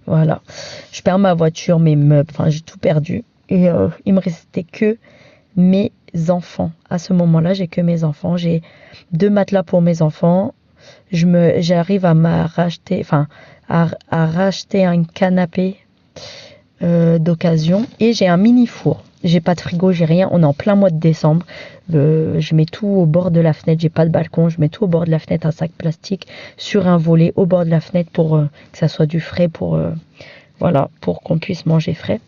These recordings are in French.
Voilà. Je perds ma voiture, mes meubles, enfin j'ai tout perdu. Et il me restait que mes enfants. À ce moment-là, j'ai que mes enfants. J'ai 2 matelas pour mes enfants. J'arrive à racheter, à racheter un canapé d'occasion et j'ai un mini four. J'ai pas de frigo, j'ai rien. On est en plein mois de décembre. Je mets tout au bord de la fenêtre. J'ai pas de balcon. Je mets tout au bord de la fenêtre, un sac plastique sur un volet au bord de la fenêtre pour que ça soit du frais voilà, pour qu'on puisse manger frais.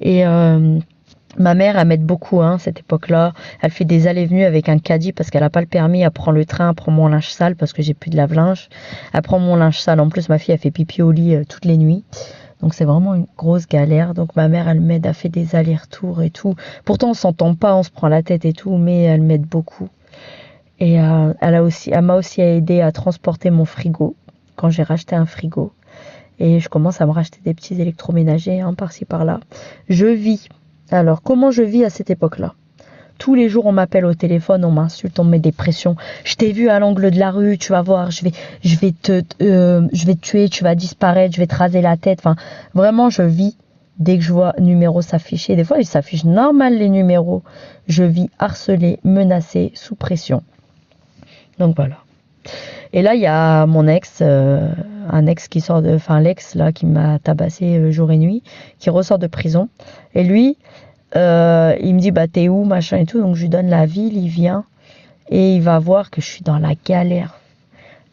Et ma mère, elle m'aide beaucoup, hein, cette époque-là. Elle fait des allées-venues avec un caddie parce qu'elle n'a pas le permis. Elle prend le train, elle prend mon linge sale parce que j'ai plus de lave-linge. Elle prend mon linge sale. En plus, ma fille, elle fait pipi au lit toutes les nuits. Donc, c'est vraiment une grosse galère. Donc, ma mère, elle m'aide, elle fait des allers-retours et tout. Pourtant, on s'entend pas, on se prend la tête et tout, mais elle m'aide beaucoup. Et elle m'a aussi aidé à transporter mon frigo quand j'ai racheté un frigo. Et je commence à me racheter des petits électroménagers, hein, par-ci, par-là. Je vis. Alors, comment je vis à cette époque-là? Tous les jours, on m'appelle au téléphone, on m'insulte, on me met des pressions. Je t'ai vu à l'angle de la rue, tu vas voir, je vais te tuer, tu vas disparaître, je vais te raser la tête. Enfin, vraiment, je vis. Dès que je vois numéro s'afficher, des fois, ils s'affichent normal les numéros. Je vis harcelée, menacée, sous pression. Donc voilà. Et là, il y a mon ex, un ex qui sort de, enfin l'ex là qui m'a tabassé jour et nuit, qui ressort de prison. Et lui, il me dit bah t'es où machin et tout, donc je lui donne la ville, il vient et il va voir que je suis dans la galère.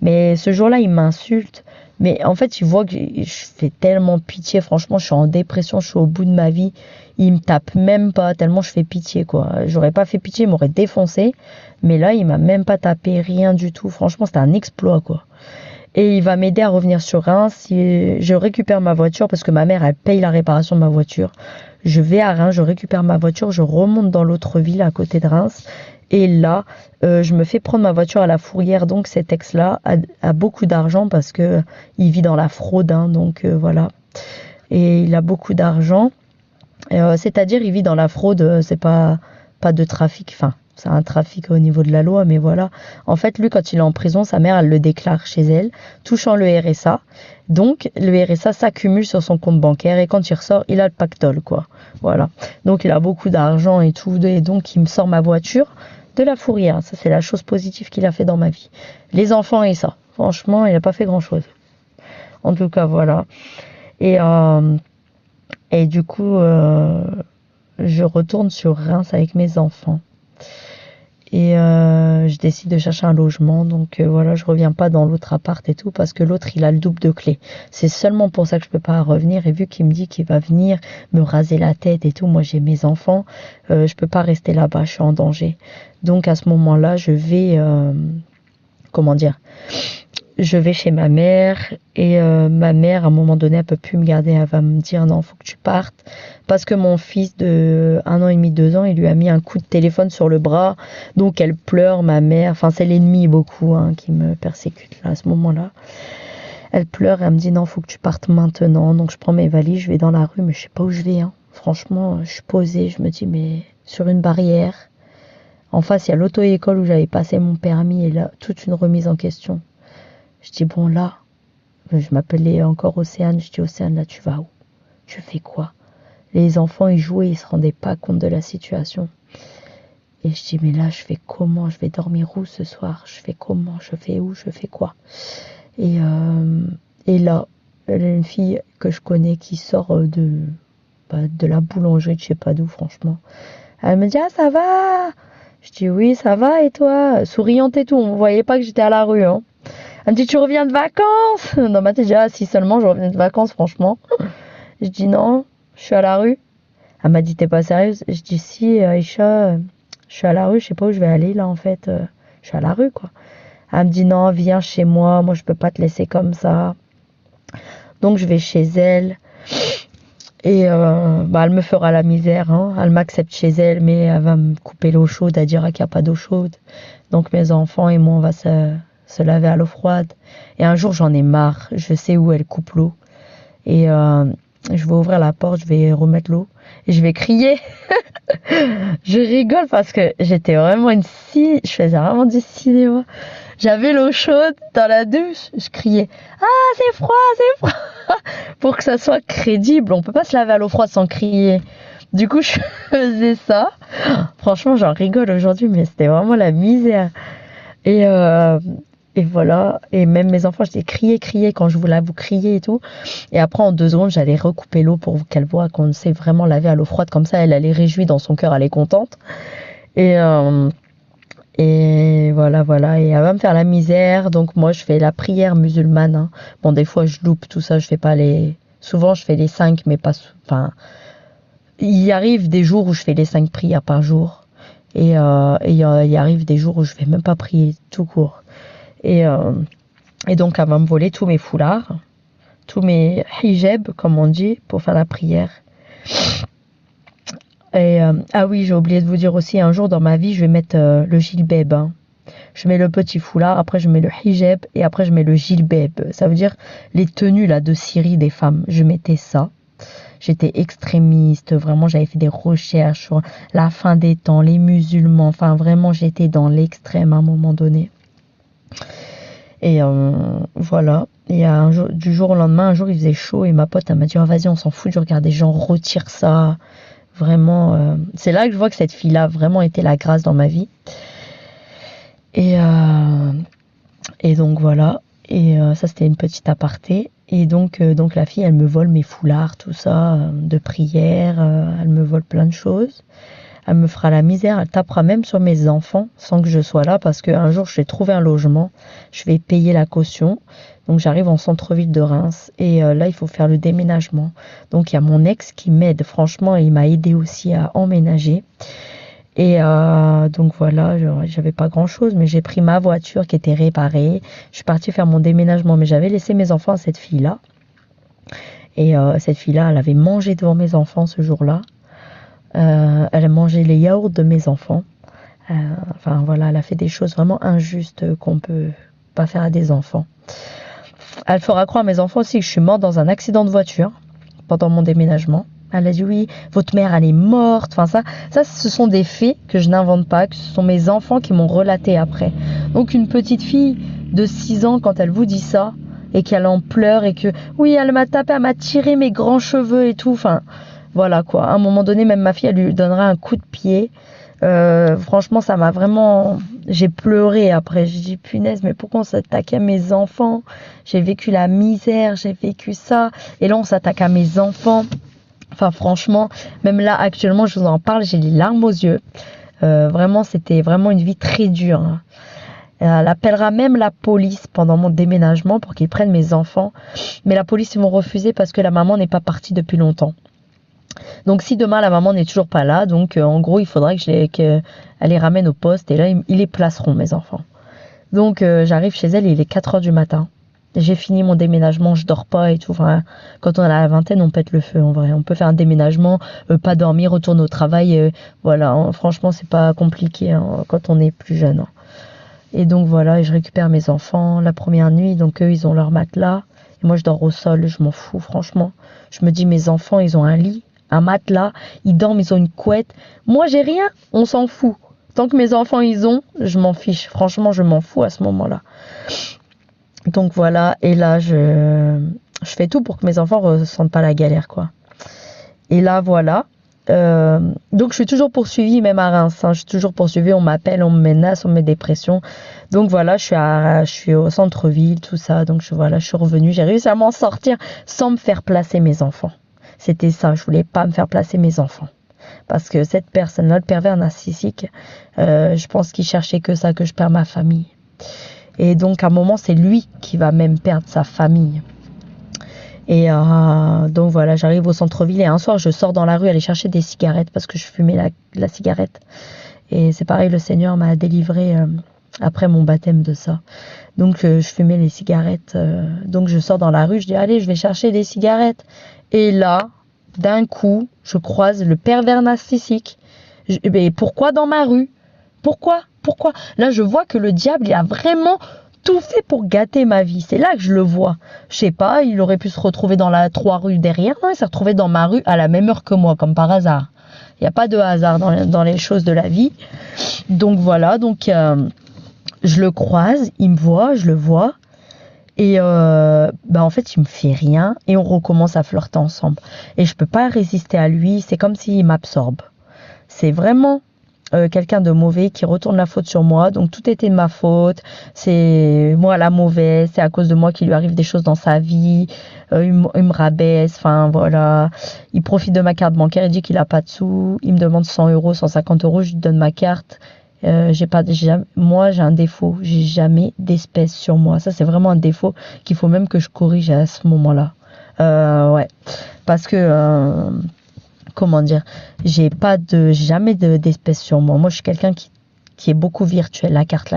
Mais ce jour-là, il m'insulte. Mais en fait, il voit que je fais tellement pitié. Franchement, je suis en dépression, je suis au bout de ma vie. Il me tape même pas, tellement je fais pitié, quoi. J'aurais pas fait pitié, il m'aurait défoncé. Mais là, il m'a même pas tapé, rien du tout. Franchement, c'était un exploit, quoi. Et il va m'aider à revenir sur Reims. Si je récupère ma voiture, parce que ma mère, elle paye la réparation de ma voiture. Je vais à Reims, je récupère ma voiture, je remonte dans l'autre ville à côté de Reims. Et là, je me fais prendre ma voiture à la fourrière. Donc cet ex-là a beaucoup d'argent parce que il vit dans la fraude, hein, donc voilà. Et il a beaucoup d'argent. C'est-à-dire, il vit dans la fraude, c'est pas de trafic, enfin, c'est un trafic au niveau de la loi, mais voilà. En fait, lui, quand il est en prison, sa mère, elle le déclare chez elle, touchant le RSA. Donc, le RSA s'accumule sur son compte bancaire et quand il ressort, il a le pactole, quoi. Voilà. Donc, il a beaucoup d'argent et tout, et donc, il me sort ma voiture de la fourrière. Ça, c'est la chose positive qu'il a fait dans ma vie. Les enfants et ça. Franchement, il n'a pas fait grand-chose. En tout cas, voilà. Et du coup, je retourne sur Reims avec mes enfants. Et je décide de chercher un logement. Donc voilà, je reviens pas dans l'autre appart et tout parce que l'autre, il a le double de clés. C'est seulement pour ça que je peux pas revenir. Et vu qu'il me dit qu'il va venir me raser la tête et tout, moi j'ai mes enfants, je peux pas rester là-bas, je suis en danger. Donc à ce moment-là, je vais, je vais chez ma mère et ma mère, à un moment donné, elle peut plus me garder. Elle va me dire non, faut que tu partes. Parce que mon fils de 1 an et demi, 2 ans, il lui a mis un coup de téléphone sur le bras. Donc elle pleure, ma mère. Enfin, c'est l'ennemi beaucoup, hein, qui me persécute là, à ce moment-là. Elle pleure et elle me dit non, faut que tu partes maintenant. Donc je prends mes valises, je vais dans la rue, mais je sais pas où je vais, hein. Franchement, je suis posée, je me dis mais sur une barrière. En face, il y a l'auto-école où j'avais passé mon permis et là, toute une remise en question. Je dis, bon, là, je m'appelais encore Océane. Je dis, Océane, là, tu vas où? Tu fais quoi? Les enfants, ils jouaient, ils se rendaient pas compte de la situation. Et je dis, mais là, je fais comment? Je vais dormir où ce soir? Je fais comment? Je fais où? Je fais quoi? Et là, il y a une fille que je connais qui sort de la boulangerie, je sais pas d'où, franchement. Elle me dit, ah, ça va? Je dis, oui, ça va, et toi? Souriante et tout, on voyait pas que j'étais à la rue, hein. Elle me dit, tu reviens de vacances? Dans ma tête, déjà, si seulement je revenais de vacances, franchement. Je dis, non, je suis à la rue. Elle m'a dit, t'es pas sérieuse? Je dis, si, Aïcha, je suis à la rue, je sais pas où je vais aller, là, en fait. Je suis à la rue, quoi. Elle me dit, non, viens chez moi, je peux pas te laisser comme ça. Donc, je vais chez elle. Et elle me fera la misère, hein. Elle m'accepte chez elle, mais elle va me couper l'eau chaude, elle dira qu'il n'y a pas d'eau chaude. Donc, mes enfants et moi, on va se laver à l'eau froide. Et un jour, j'en ai marre. Je sais où elle coupe l'eau. Et je vais ouvrir la porte, je vais remettre l'eau. Et je vais crier. Je rigole parce que j'étais vraiment je faisais vraiment du cinéma. J'avais l'eau chaude dans la douche. Je criais « Ah, c'est froid, c'est froid !» pour que ça soit crédible. On peut pas se laver à l'eau froide sans crier. Du coup, je faisais ça. Franchement, j'en rigole aujourd'hui, mais c'était vraiment la misère. Et, voilà. Et même mes enfants, je disais crier quand je voulais vous crier et tout. Et après, en 2 secondes, j'allais recouper l'eau pour qu'elle voie qu'on sait vraiment laver à l'eau froide. Comme ça, elle est réjouie dans son cœur, elle est contente. Et voilà. Et elle va me faire la misère. Donc, moi, je fais la prière musulmane. Hein. Bon, des fois, je loupe tout ça. Je fais pas les. Souvent, je fais les 5, mais pas. Enfin, il y arrive des jours où je fais les 5 prières par jour. Et il y arrive des jours où je vais même pas prier tout court. Et donc, elle va me voler tous mes foulards, tous mes hijabs, comme on dit, pour faire la prière. Et ah oui, j'ai oublié de vous dire aussi, un jour dans ma vie, je vais mettre le jilbab. Hein. Je mets le petit foulard, après je mets le hijab et après je mets le jilbab. Ça veut dire les tenues là de Syrie des femmes. Je mettais ça. J'étais extrémiste, vraiment j'avais fait des recherches sur la fin des temps, les musulmans, enfin vraiment j'étais dans l'extrême à un moment donné. Et voilà, et du jour au lendemain, un jour il faisait chaud et ma pote elle m'a dit oh, vas-y on s'en fout du regard des gens, retire ça. Vraiment, c'est là que je vois que cette fille-là a vraiment été la grâce dans ma vie. Et donc voilà, et ça c'était une petite aparté. Et donc la fille, elle me vole mes foulards, tout ça, de prière, elle me vole plein de choses. Elle me fera la misère, elle tapera même sur mes enfants sans que je sois là parce qu'un jour je vais trouver un logement, je vais payer la caution. Donc j'arrive en centre-ville de Reims et là il faut faire le déménagement. Donc il y a mon ex qui m'aide, franchement il m'a aidé aussi à emménager. Et donc voilà, j'avais pas grand chose, mais j'ai pris ma voiture qui était réparée. Je suis partie faire mon déménagement, mais j'avais laissé mes enfants à cette fille-là. Et cette fille-là, elle avait mangé devant mes enfants ce jour-là. Elle a mangé les yaourts de mes enfants. Enfin voilà, elle a fait des choses vraiment injustes qu'on peut pas faire à des enfants. Elle fera croire à mes enfants aussi que je suis morte dans un accident de voiture pendant mon déménagement. Elle a dit oui, votre mère elle est morte. Enfin ça ce sont des faits que je n'invente pas, que ce sont mes enfants qui m'ont relaté après. Donc une petite fille de 6 ans quand elle vous dit ça et qu'elle en pleure et que oui elle m'a tapé, elle m'a tiré mes grands cheveux et tout. Enfin voilà quoi. À un moment donné même ma fille elle lui donnera un coup de pied. Franchement ça m'a vraiment, j'ai pleuré après, j'ai dit punaise mais pourquoi on s'attaque à mes enfants, j'ai vécu la misère, j'ai vécu ça et là on s'attaque à mes enfants. Enfin franchement, même là actuellement je vous en parle, j'ai les larmes aux yeux. Vraiment c'était vraiment une vie très dure. Hein. Elle appellera même la police pendant mon déménagement pour qu'ils prennent mes enfants. Mais la police ils vont refuser parce que la maman n'est pas partie depuis longtemps. Donc si demain la maman n'est toujours pas là, donc en gros il faudra qu'elle les ramène au poste et là ils les placeront mes enfants. Donc j'arrive chez elle, il est 4h du matin. J'ai fini mon déménagement, je dors pas et tout. Enfin, quand on a la vingtaine, on pète le feu en vrai. On peut faire un déménagement, pas dormir, retourner au travail. Voilà, hein, franchement, c'est pas compliqué hein, quand on est plus jeune. Hein. Et donc voilà, je récupère mes enfants la première nuit. Donc eux, ils ont leur matelas. Et moi, je dors au sol, je m'en fous, franchement. Je me dis, mes enfants, ils ont un lit, un matelas, ils dorment, ils ont une couette. Moi, j'ai rien, on s'en fout. Tant que mes enfants, ils ont, je m'en fiche. Franchement, je m'en fous à ce moment-là. Donc voilà, et là je fais tout pour que mes enfants ressentent pas la galère quoi. Et là voilà, donc je suis toujours poursuivie même à Reims, hein, je suis toujours poursuivie, on m'appelle, on me menace, on me met des pressions. Donc voilà, je suis au centre-ville, tout ça, donc je suis revenue, j'ai réussi à m'en sortir sans me faire placer mes enfants. C'était ça, je voulais pas me faire placer mes enfants. Parce que cette personne-là, le pervers narcissique, je pense qu'il cherchait que ça, que je perds ma famille. Et donc à un moment c'est lui qui va même perdre sa famille. Et donc voilà, j'arrive au centre-ville et un soir je sors dans la rue aller chercher des cigarettes parce que je fumais la cigarette. Et c'est pareil, le Seigneur m'a délivré après mon baptême de ça. Donc je fumais les cigarettes. Donc je sors dans la rue, je dis allez je vais chercher des cigarettes. Et là, d'un coup, je croise le pervers narcissique. Mais pourquoi dans ma rue ? Pourquoi ? Là, je vois que le diable, il a vraiment tout fait pour gâter ma vie. C'est là que je le vois. Je sais pas, il aurait pu se retrouver dans la 3 rues derrière. Non, il s'est retrouvé dans ma rue à la même heure que moi, comme par hasard. Il n'y a pas de hasard dans les choses de la vie. Donc voilà, je le croise, il me voit, je le vois. Et en fait, il me fait rien et on recommence à flirter ensemble. Et je peux pas résister à lui, c'est comme s'il m'absorbe. C'est vraiment quelqu'un de mauvais qui retourne la faute sur moi. Donc tout était de ma faute, c'est moi la mauvaise, c'est à cause de moi qu'il lui arrive des choses dans sa vie. Il me rabaisse, enfin voilà. Il profite de ma carte bancaire, il dit qu'il a pas de sous. Il me demande 100 euros, 150 euros, je lui donne ma carte. Moi j'ai un défaut, j'ai jamais d'espèces sur moi. Ça c'est vraiment un défaut qu'il faut même que je corrige à ce moment-là. Ouais, parce que comment dire, j'ai jamais d'espèces sur moi. Moi je suis quelqu'un qui est beaucoup virtuel, la carte.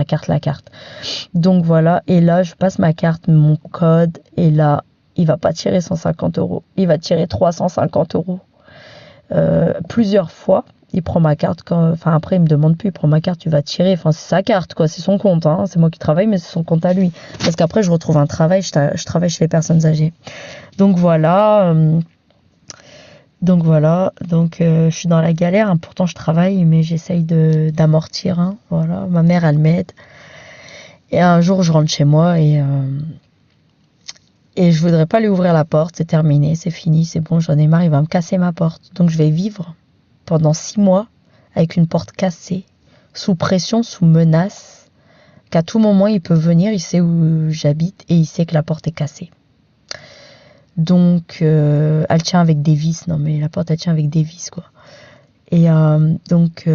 Donc voilà, et là je passe ma carte, mon code, et là il va pas tirer 150 euros, il va tirer 350 euros. Plusieurs fois. Il prend ma carte, après il me demande plus, il prend ma carte, tu vas tirer, enfin c'est sa carte quoi, c'est son compte, hein. C'est moi qui travaille mais c'est son compte à lui. Parce qu'après je retrouve un travail, je travaille chez les personnes âgées. Donc voilà, je suis dans la galère, hein. Pourtant je travaille mais j'essaye d'amortir, hein. Voilà, ma mère elle m'aide. Et un jour je rentre chez moi et je voudrais pas lui ouvrir la porte, c'est terminé, c'est fini, c'est bon, j'en ai marre, il va me casser ma porte. Donc je vais vivre pendant 6 mois avec une porte cassée, sous pression, sous menace, qu'à tout moment il peut venir, il sait où j'habite et il sait que la porte est cassée. Donc elle tient avec des vis, non mais la porte elle tient avec des vis quoi. Et donc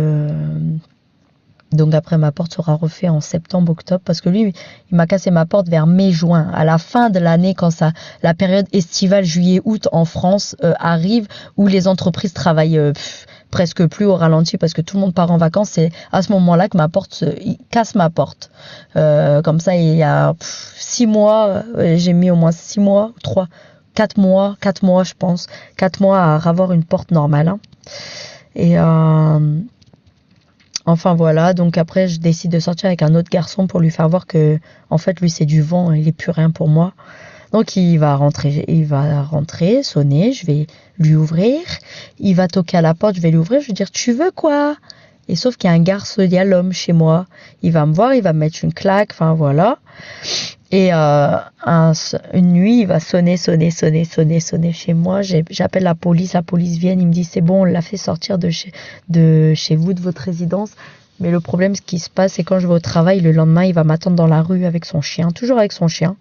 après ma porte sera refaite en septembre-octobre parce que lui il m'a cassé ma porte vers mai-juin. À la fin de l'année quand la période estivale juillet-août en France arrive où les entreprises travaillent presque plus au ralenti parce que tout le monde part en vacances, c'est à ce moment-là que il casse ma porte. Comme ça il y a 6 mois, j'ai mis au moins 6 mois, 4 mois je pense, 4 mois à avoir une porte normale. Hein. Et enfin voilà, donc après je décide de sortir avec un autre garçon pour lui faire voir que en fait lui c'est du vent, il est plus rien pour moi. Donc il va rentrer, sonner, je vais lui ouvrir, il va toquer à la porte, je vais lui ouvrir, je vais dire tu veux quoi? Et sauf qu'il y a un garçon, il y a l'homme chez moi, il va me voir, il va me mettre une claque, enfin voilà. Et une nuit, il va sonner chez moi. J'appelle la police vient, il me dit c'est bon, on l'a fait sortir de chez vous, de votre résidence. Mais le problème, ce qui se passe, c'est quand je vais au travail, le lendemain, il va m'attendre dans la rue avec son chien, toujours avec son chien.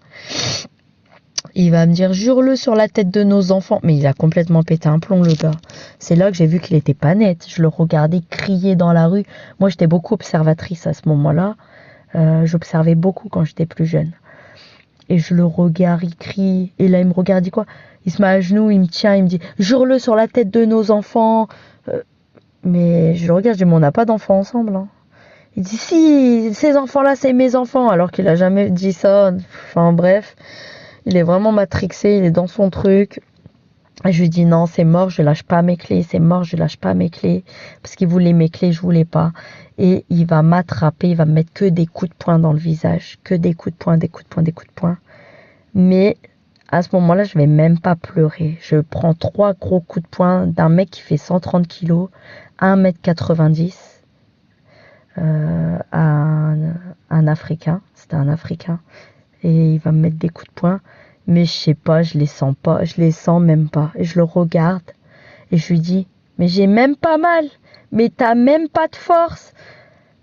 Il va me dire jure-le sur la tête de nos enfants. Mais il a complètement pété un plomb, le gars. C'est là que j'ai vu qu'il était pas net. Je le regardais crier dans la rue. Moi, j'étais beaucoup observatrice à ce moment-là. J'observais beaucoup quand j'étais plus jeune. Et je le regarde, il crie. Et là, il me regarde, il dit quoi? Il se met à genoux, il me tient, il me dit jure-le sur la tête de nos enfants. Mais je le regarde, je dis mais on n'a pas d'enfants ensemble. Hein. Il dit si, ces enfants-là, c'est mes enfants. Alors qu'il a jamais dit ça. Enfin bref, il est vraiment matrixé, il est dans son truc. Et je lui dis non, c'est mort, je lâche pas mes clés. C'est mort, je lâche pas mes clés. Parce qu'il voulait mes clés, je voulais pas. Et il va m'attraper, il va me mettre que des coups de poing dans le visage. Que des coups de poing, des coups de poing, des coups de poing. Mais à ce moment-là, je vais même pas pleurer. Je prends 3 gros coups de poing d'un mec qui fait 130 kilos, 1m90, un Africain. C'était un Africain. Et il va me mettre des coups de poing. Mais je sais pas, je les sens pas. Je les sens même pas. Et je le regarde. Et je lui dis, mais j'ai même pas mal. Mais t'as même pas de force.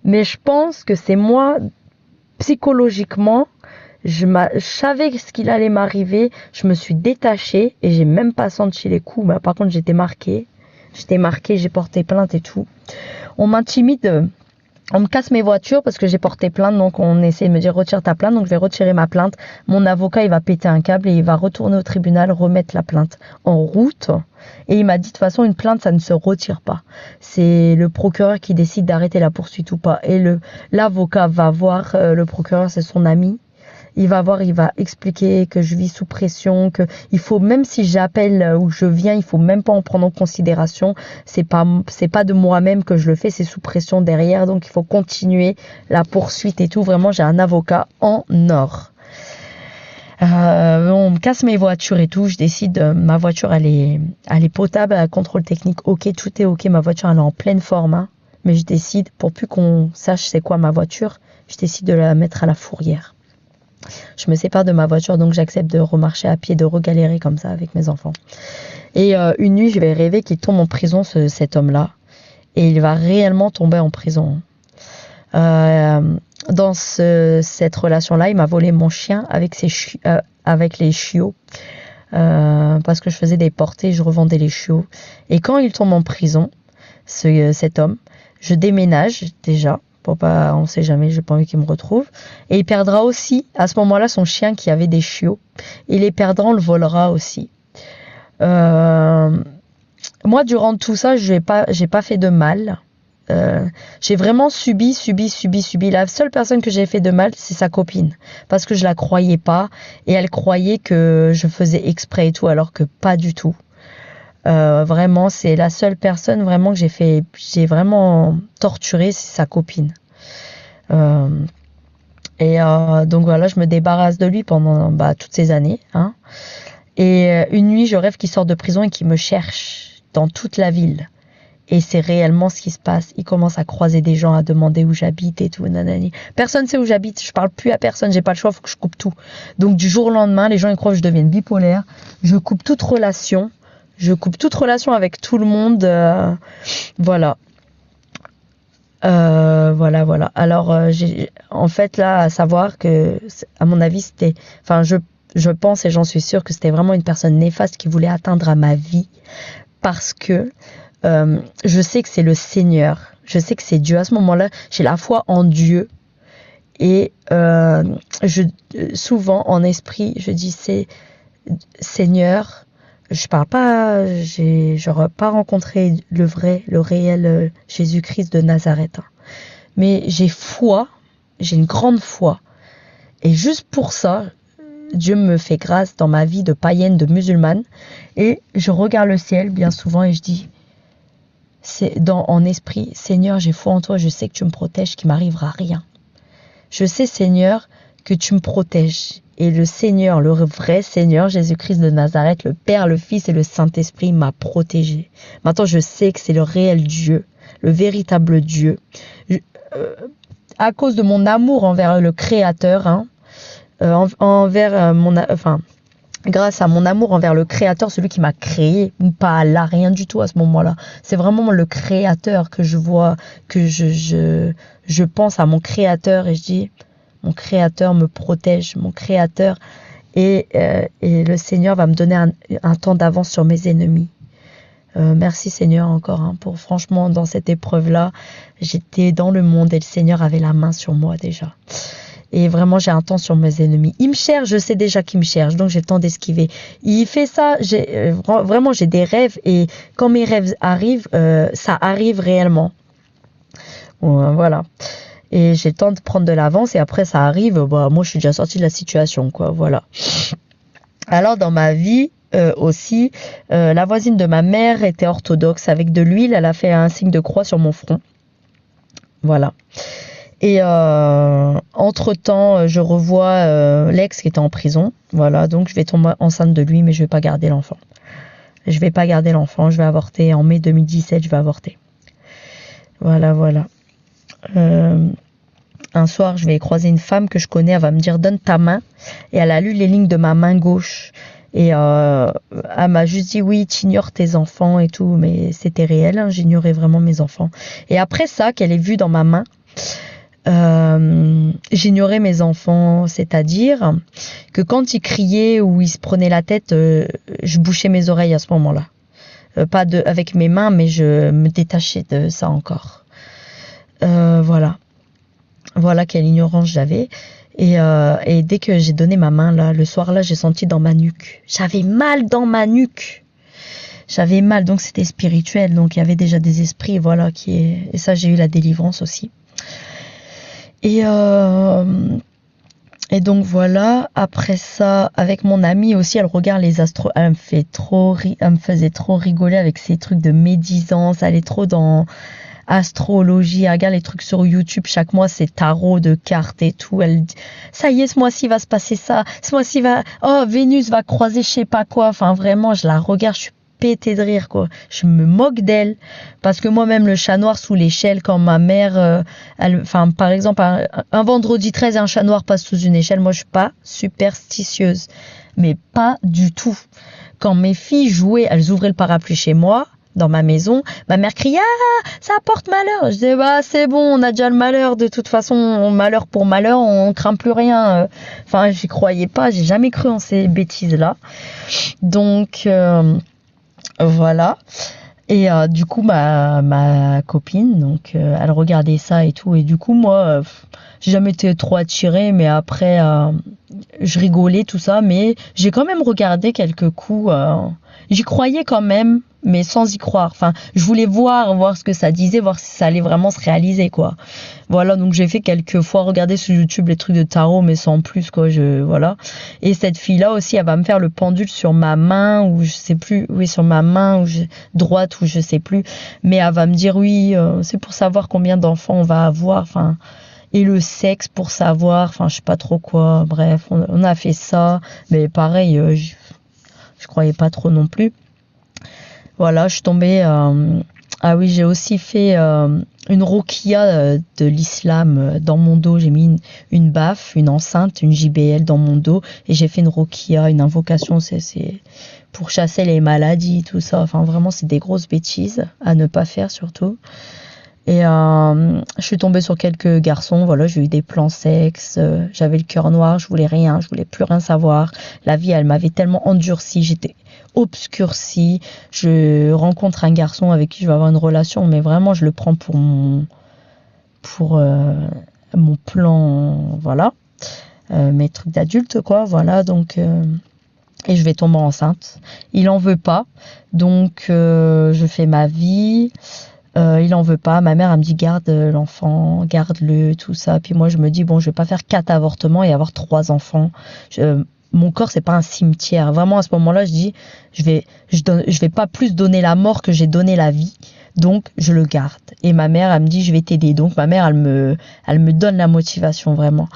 Mais je pense que c'est moi, psychologiquement, je savais ce qu'il allait m'arriver. Je me suis détachée et j'ai même pas senti les coups. Mais par contre, j'étais marquée. J'ai porté plainte et tout. On m'intimide. On me casse mes voitures parce que j'ai porté plainte, donc on essaie de me dire retire ta plainte, donc je vais retirer ma plainte. Mon avocat, il va péter un câble et il va retourner au tribunal, remettre la plainte en route. Et il m'a dit de toute façon, une plainte, ça ne se retire pas. C'est le procureur qui décide d'arrêter la poursuite ou pas. Et l'avocat va voir le procureur, c'est son ami. Il va voir, il va expliquer que je vis sous pression, que il faut, même si j'appelle ou je viens, il faut même pas en prendre en considération. C'est pas de moi-même que je le fais, c'est sous pression derrière. Donc il faut continuer la poursuite et tout. Vraiment, j'ai un avocat en or. On me casse mes voitures et tout. Je décide, ma voiture, elle est potable, elle a contrôle technique, ok, tout est ok. Ma voiture, elle est en pleine forme. Hein. mais je décide, pour plus qu'on sache c'est quoi ma voiture, je décide de la mettre à la fourrière. Je me sépare de ma voiture, donc j'accepte de remarcher à pied, de regalérer comme ça avec mes enfants. Et une nuit, je vais rêver qu'il tombe en prison, cet homme-là. Et il va réellement tomber en prison. Dans cette relation-là, il m'a volé mon chien avec les chiots. Parce que je faisais des portées, je revendais les chiots. Et quand il tombe en prison, cet homme, je déménage déjà. Pour pas, on sait jamais, j'ai pas envie qu'il me retrouve. Et il perdra aussi, à ce moment-là, son chien qui avait des chiots. Il les perdra, on le volera aussi. Moi, durant tout ça, j'ai pas fait de mal. J'ai vraiment subi. La seule personne que j'ai fait de mal, c'est sa copine. Parce que je la croyais pas. Et elle croyait que je faisais exprès et tout, alors que pas du tout. Vraiment, c'est la seule personne vraiment que j'ai vraiment torturé, c'est sa copine. Donc voilà, je me débarrasse de lui pendant toutes ces années. Hein. Et une nuit, je rêve qu'il sort de prison et qu'il me cherche dans toute la ville. Et c'est réellement ce qui se passe. Il commence à croiser des gens, à demander où j'habite et tout. Nanani. Personne ne sait où j'habite. Je parle plus à personne. J'ai pas le choix. Faut que je coupe tout. Donc du jour au lendemain, les gens ils croient que je devienne bipolaire. Je coupe toute relation. Avec tout le monde. Voilà. Voilà. Alors, en fait, là, à savoir que, à mon avis, c'était... Enfin, je pense et j'en suis sûre que c'était vraiment une personne néfaste qui voulait atteindre à ma vie. Parce que je sais que c'est le Seigneur. Je sais que c'est Dieu. À ce moment-là, j'ai la foi en Dieu. Et souvent, en esprit, je dis, c'est Seigneur... Je parle pas, j'aurais pas rencontré le réel Jésus-Christ de Nazareth. Hein. Mais j'ai une grande foi. Et juste pour ça, Dieu me fait grâce dans ma vie de païenne, de musulmane. Et je regarde le ciel bien souvent et je dis, en esprit, Seigneur, j'ai foi en toi, je sais que tu me protèges, qu'il m'arrivera rien. Je sais, Seigneur, que tu me protèges. Et le Seigneur, le vrai Seigneur, Jésus-Christ de Nazareth, le Père, le Fils et le Saint-Esprit m'a protégé. Maintenant, je sais que c'est le réel Dieu, le véritable Dieu. À cause de mon amour envers le Créateur, hein, grâce à mon amour envers le Créateur, celui qui m'a créé, pas Allah, rien du tout à ce moment-là. C'est vraiment le Créateur que je vois, que je pense à mon Créateur et je dis... Mon Créateur me protège, mon Créateur, et le Seigneur va me donner un temps d'avance sur mes ennemis. Merci Seigneur encore, hein, pour franchement, dans cette épreuve-là, j'étais dans le monde et le Seigneur avait la main sur moi déjà. Et vraiment, j'ai un temps sur mes ennemis. Il me cherche, je sais déjà qu'il me cherche, donc j'ai le temps d'esquiver. Il fait ça, vraiment, j'ai des rêves, et quand mes rêves arrivent, ça arrive réellement. Voilà. Et j'ai le temps de prendre de l'avance et après ça arrive, moi je suis déjà sortie de la situation, quoi, voilà. Alors dans ma vie aussi, la voisine de ma mère était orthodoxe. Avec de l'huile, elle a fait un signe de croix sur mon front. Voilà. Et entre-temps, je revois l'ex qui était en prison. Voilà, donc je vais tomber enceinte de lui, mais je vais pas garder l'enfant. Je vais avorter. En mai 2017, je vais avorter. Voilà. Un soir, je vais croiser une femme que je connais, elle va me dire « Donne ta main ». Et elle a lu les lignes de ma main gauche. Et elle m'a juste dit « Oui, tu ignores tes enfants et tout ». Mais c'était réel, hein, j'ignorais vraiment mes enfants. Et après ça, qu'elle ait vu dans ma main, j'ignorais mes enfants. C'est-à-dire que quand ils criaient ou ils se prenaient la tête, je bouchais mes oreilles à ce moment-là. Pas avec mes mains, mais je me détachais de ça encore. Voilà quelle ignorance j'avais. Et dès que j'ai donné ma main, là, le soir-là, j'ai senti dans ma nuque. J'avais mal dans ma nuque. Donc c'était spirituel. Donc il y avait déjà des esprits, voilà, et ça, j'ai eu la délivrance aussi. Et donc voilà, après ça, avec mon amie aussi, elle regarde les astros. Elle me faisait trop rigoler avec ces trucs de médisance. Elle est trop dans... astrologie, elle regarde les trucs sur YouTube, chaque mois c'est tarot de cartes et tout, elle dit, ça y est, ce mois-ci va se passer ça, ce mois-ci Vénus va croiser je sais pas quoi, enfin vraiment, je la regarde, péter de rire, quoi. Je me moque d'elle. Parce que moi-même, le chat noir sous l'échelle, quand ma mère, par exemple, un vendredi 13 et un chat noir passe sous une échelle, moi, je suis pas superstitieuse. Mais pas du tout. Quand mes filles jouaient, elles ouvraient le parapluie chez moi, dans ma maison, ma mère criait « Ah, ça apporte malheur !» Je disais « Bah, c'est bon, on a déjà le malheur, de toute façon, malheur pour malheur, on craint plus rien. » Enfin, j'y croyais pas, j'ai jamais cru en ces bêtises-là. Donc, voilà. Et du coup, ma copine, donc, elle regardait ça et tout. Et du coup, moi, j'ai jamais été trop attirée, mais après, je rigolais, tout ça. Mais j'ai quand même regardé quelques coups. J'y croyais quand même, mais sans y croire. Enfin, je voulais voir ce que ça disait, voir si ça allait vraiment se réaliser, quoi. Voilà, donc j'ai fait quelques fois regarder sur YouTube les trucs de tarot, mais sans plus, quoi. Voilà. Et cette fille-là aussi, elle va me faire le pendule sur ma main, ou je sais plus, oui, sur ma main droite, ou je sais plus. Mais elle va me dire, oui, c'est pour savoir combien d'enfants on va avoir, enfin, et le sexe pour savoir, enfin, je sais pas trop quoi. Bref, on a fait ça, mais pareil, je croyais pas trop non plus. Voilà, je suis tombée. Ah oui, j'ai aussi fait une roquia de l'islam dans mon dos. J'ai mis une baffe, une enceinte, une JBL dans mon dos, et j'ai fait une roquia, une invocation. C'est pour chasser les maladies, tout ça. Enfin, vraiment, c'est des grosses bêtises à ne pas faire surtout. Et je suis tombée sur quelques garçons, voilà, j'ai eu des plans sexe, j'avais le cœur noir, je voulais rien, je voulais plus rien savoir. La vie, elle m'avait tellement endurcie, j'étais obscurcie. Je rencontre un garçon avec qui je vais avoir une relation, mais vraiment, je le prends pour mon plan, voilà, mes trucs d'adulte, quoi, voilà, donc... et je vais tomber enceinte. Il en veut pas, donc je fais ma vie... il en veut pas. Ma mère, elle me dit garde l'enfant, garde-le, tout ça. Puis moi, je me dis bon, je vais pas faire 4 avortements et avoir 3 enfants. Mon corps, c'est pas un cimetière. Vraiment, à ce moment-là, je dis je vais pas plus donner la mort que j'ai donné la vie. Donc, je le garde. Et ma mère, elle me dit je vais t'aider. Donc, ma mère, elle me donne la motivation vraiment.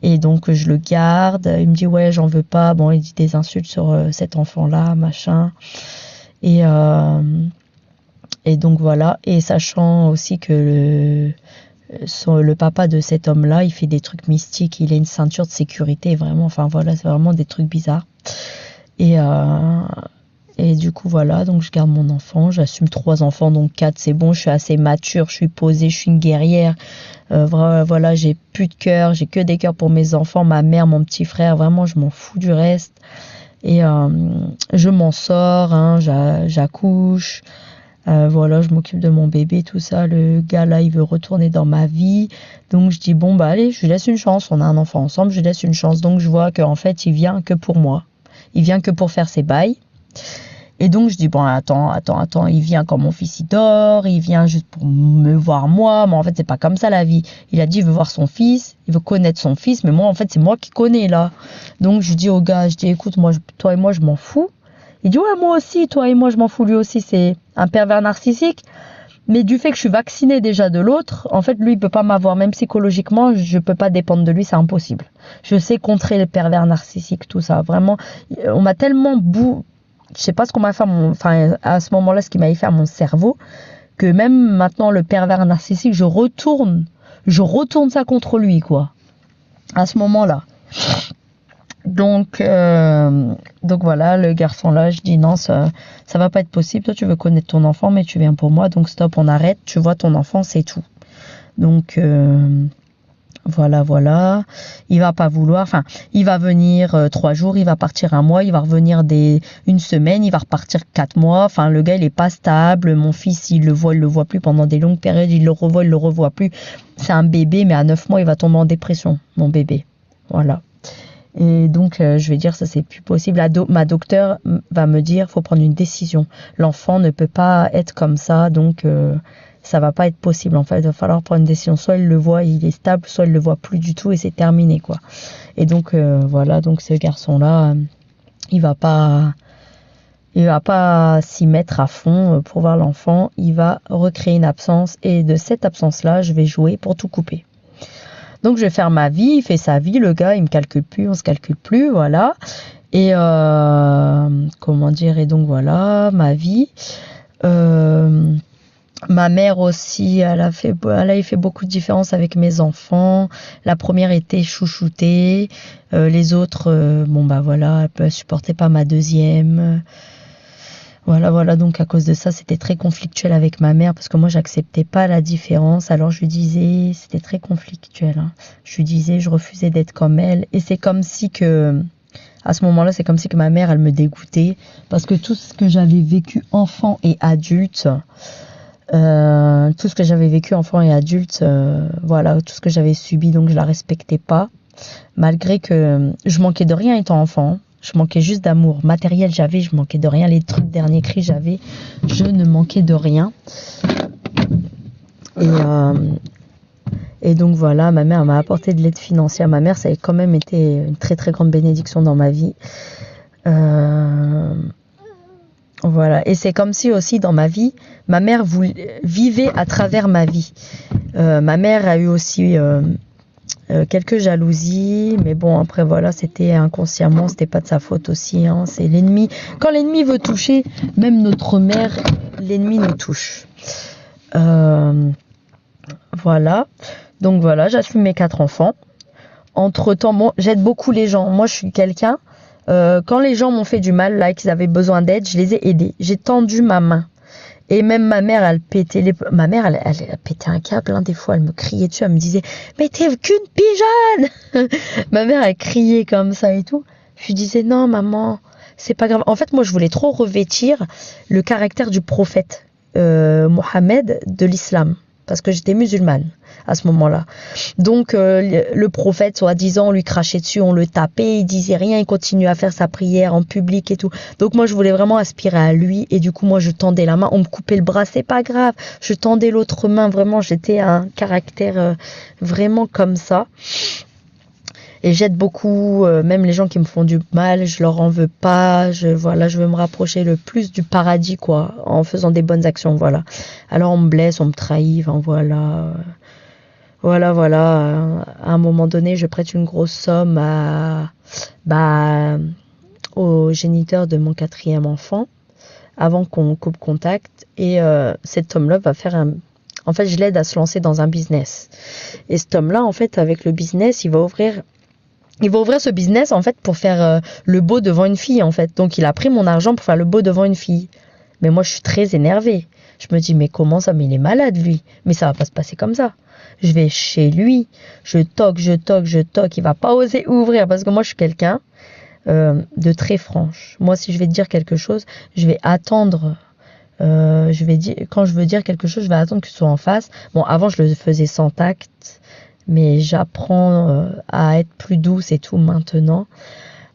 Et donc, je le garde. Il me dit ouais, j'en veux pas. Bon, il dit des insultes sur cet enfant-là, machin. Et donc voilà, et sachant aussi que le papa de cet homme-là, il fait des trucs mystiques, il a une ceinture de sécurité, vraiment, enfin voilà, c'est vraiment des trucs bizarres. Et du coup voilà, donc je garde mon enfant, j'assume 3 enfants, donc 4 c'est bon, je suis assez mature, je suis posée, je suis une guerrière. Voilà, j'ai plus de cœur, j'ai que des cœurs pour mes enfants, ma mère, mon petit frère, vraiment je m'en fous du reste. Et je m'en sors, hein, j'accouche. Voilà, je m'occupe de mon bébé, tout ça. Le gars là, il veut retourner dans ma vie. Donc je dis bon bah allez, je lui laisse une chance. On a un enfant ensemble, je lui laisse une chance. Donc je vois qu'en fait, il vient que pour moi. Il vient que pour faire ses bails. Et donc je dis bon attends, il vient quand mon fils il dort, il vient juste pour me voir moi. Mais en fait c'est pas comme ça la vie. Il a dit il veut voir son fils, il veut connaître son fils. Mais moi en fait c'est moi qui connais là. Donc je dis au gars, je dis écoute toi et moi je m'en fous. Il dit ouais moi aussi, toi et moi je m'en fous, lui aussi c'est un pervers narcissique, mais du fait que je suis vaccinée déjà de l'autre, en fait lui il peut pas m'avoir, même psychologiquement je peux pas dépendre de lui, c'est impossible. Je sais contrer les pervers narcissiques, tout ça, vraiment, on m'a tellement je sais pas ce qu'on m'a fait, à ce moment-là ce qui m'avait fait à mon cerveau, que même maintenant le pervers narcissique, je retourne ça contre lui quoi, à ce moment-là. Donc voilà, le garçon là, je dis non, ça va pas être possible. Toi, tu veux connaître ton enfant, mais tu viens pour moi, donc stop, on arrête. Tu vois ton enfant, c'est tout. Donc voilà. Il va pas vouloir. Enfin, il va venir 3 jours, il va partir 1 mois, il va revenir une semaine, il va repartir 4 mois. Enfin, le gars, il est pas stable. Mon fils, il le voit plus pendant des longues périodes. Il le revoit plus. C'est un bébé, mais à 9 mois, il va tomber en dépression, mon bébé. Voilà. Et donc, je vais dire, ça c'est plus possible. Ma docteure va me dire, faut prendre une décision. L'enfant ne peut pas être comme ça, donc ça va pas être possible. En fait, il va falloir prendre une décision. Soit il le voit, il est stable, soit il le voit plus du tout et c'est terminé, quoi. Et donc voilà, donc ce garçon-là, il va pas s'y mettre à fond pour voir l'enfant. Il va recréer une absence et de cette absence-là, je vais jouer pour tout couper. Donc je vais faire ma vie, il fait sa vie, le gars, il me calcule plus, on se calcule plus, voilà. Et comment dire, et donc voilà, ma vie. Ma mère aussi, elle a fait beaucoup de différence avec mes enfants. La première était chouchoutée, les autres, bon bah voilà, elle supportait pas ma deuxième. Voilà, donc à cause de ça, c'était très conflictuel avec ma mère parce que moi, j'acceptais pas la différence. Alors je lui disais, c'était très conflictuel, hein. Je lui disais, je refusais d'être comme elle. Et c'est comme si que, à ce moment-là, c'est comme si que ma mère, elle me dégoûtait parce que tout ce que j'avais vécu enfant et adulte, voilà, tout ce que j'avais subi, donc je la respectais pas, malgré que je manquais de rien étant enfant. Je manquais juste d'amour matériel, je manquais de rien. Les trucs derniers cris, je ne manquais de rien. Et donc voilà, ma mère m'a apporté de l'aide financière. Ma mère, ça a quand même été une très très grande bénédiction dans ma vie. Voilà, et c'est comme si aussi dans ma vie, ma mère vivait à travers ma vie. Ma mère a eu aussi quelques jalousies, mais bon, après voilà, c'était inconsciemment, c'était pas de sa faute aussi, hein, c'est l'ennemi. Quand l'ennemi veut toucher, même notre mère, l'ennemi nous touche. Voilà, donc voilà, j'assume mes 4 enfants. Entre-temps, bon, j'aide beaucoup les gens. Moi, je suis quelqu'un, quand les gens m'ont fait du mal, là, qu'ils avaient besoin d'aide, je les ai aidés. J'ai tendu ma main. Et même ma mère, elle pétait un câble, hein, des fois, elle me criait dessus, elle me disait « Mais t'es qu'une pigeonne !» Ma mère, elle criait comme ça et tout. Je lui disais « Non, maman, c'est pas grave. » En fait, moi, je voulais trop revêtir le caractère du prophète Mohammed de l'islam, parce que j'étais musulmane à ce moment-là. Donc le prophète, soi-disant, on lui crachait dessus, on le tapait, il disait rien, il continuait à faire sa prière en public et tout. Donc moi, je voulais vraiment aspirer à lui, et du coup, moi, je tendais la main, on me coupait le bras, c'est pas grave, je tendais l'autre main, vraiment, j'étais un caractère vraiment comme ça. Et j'aide beaucoup, même les gens qui me font du mal, je leur en veux pas, je veux me rapprocher le plus du paradis, quoi, en faisant des bonnes actions, voilà. Alors on me blesse, on me trahit, enfin, voilà. À un moment donné, je prête une grosse somme au géniteur de mon 4e enfant, avant qu'on coupe contact, et cet homme-là va faire en fait, je l'aide à se lancer dans un business. Et cet homme-là, en fait, avec le business, il va ouvrir ce business, en fait, pour faire le beau devant une fille, en fait. Donc, il a pris mon argent pour faire le beau devant une fille. Mais moi, je suis très énervée. Je me dis, mais comment ça? Mais il est malade, lui. Mais ça va pas se passer comme ça. Je vais chez lui, je toque. Il va pas oser ouvrir parce que moi, je suis quelqu'un de très franche. Moi, si je vais te dire quelque chose, je vais attendre. Quand je veux dire quelque chose, je vais attendre que ce soit en face. Bon, avant, je le faisais sans tact, mais j'apprends à être plus douce et tout maintenant.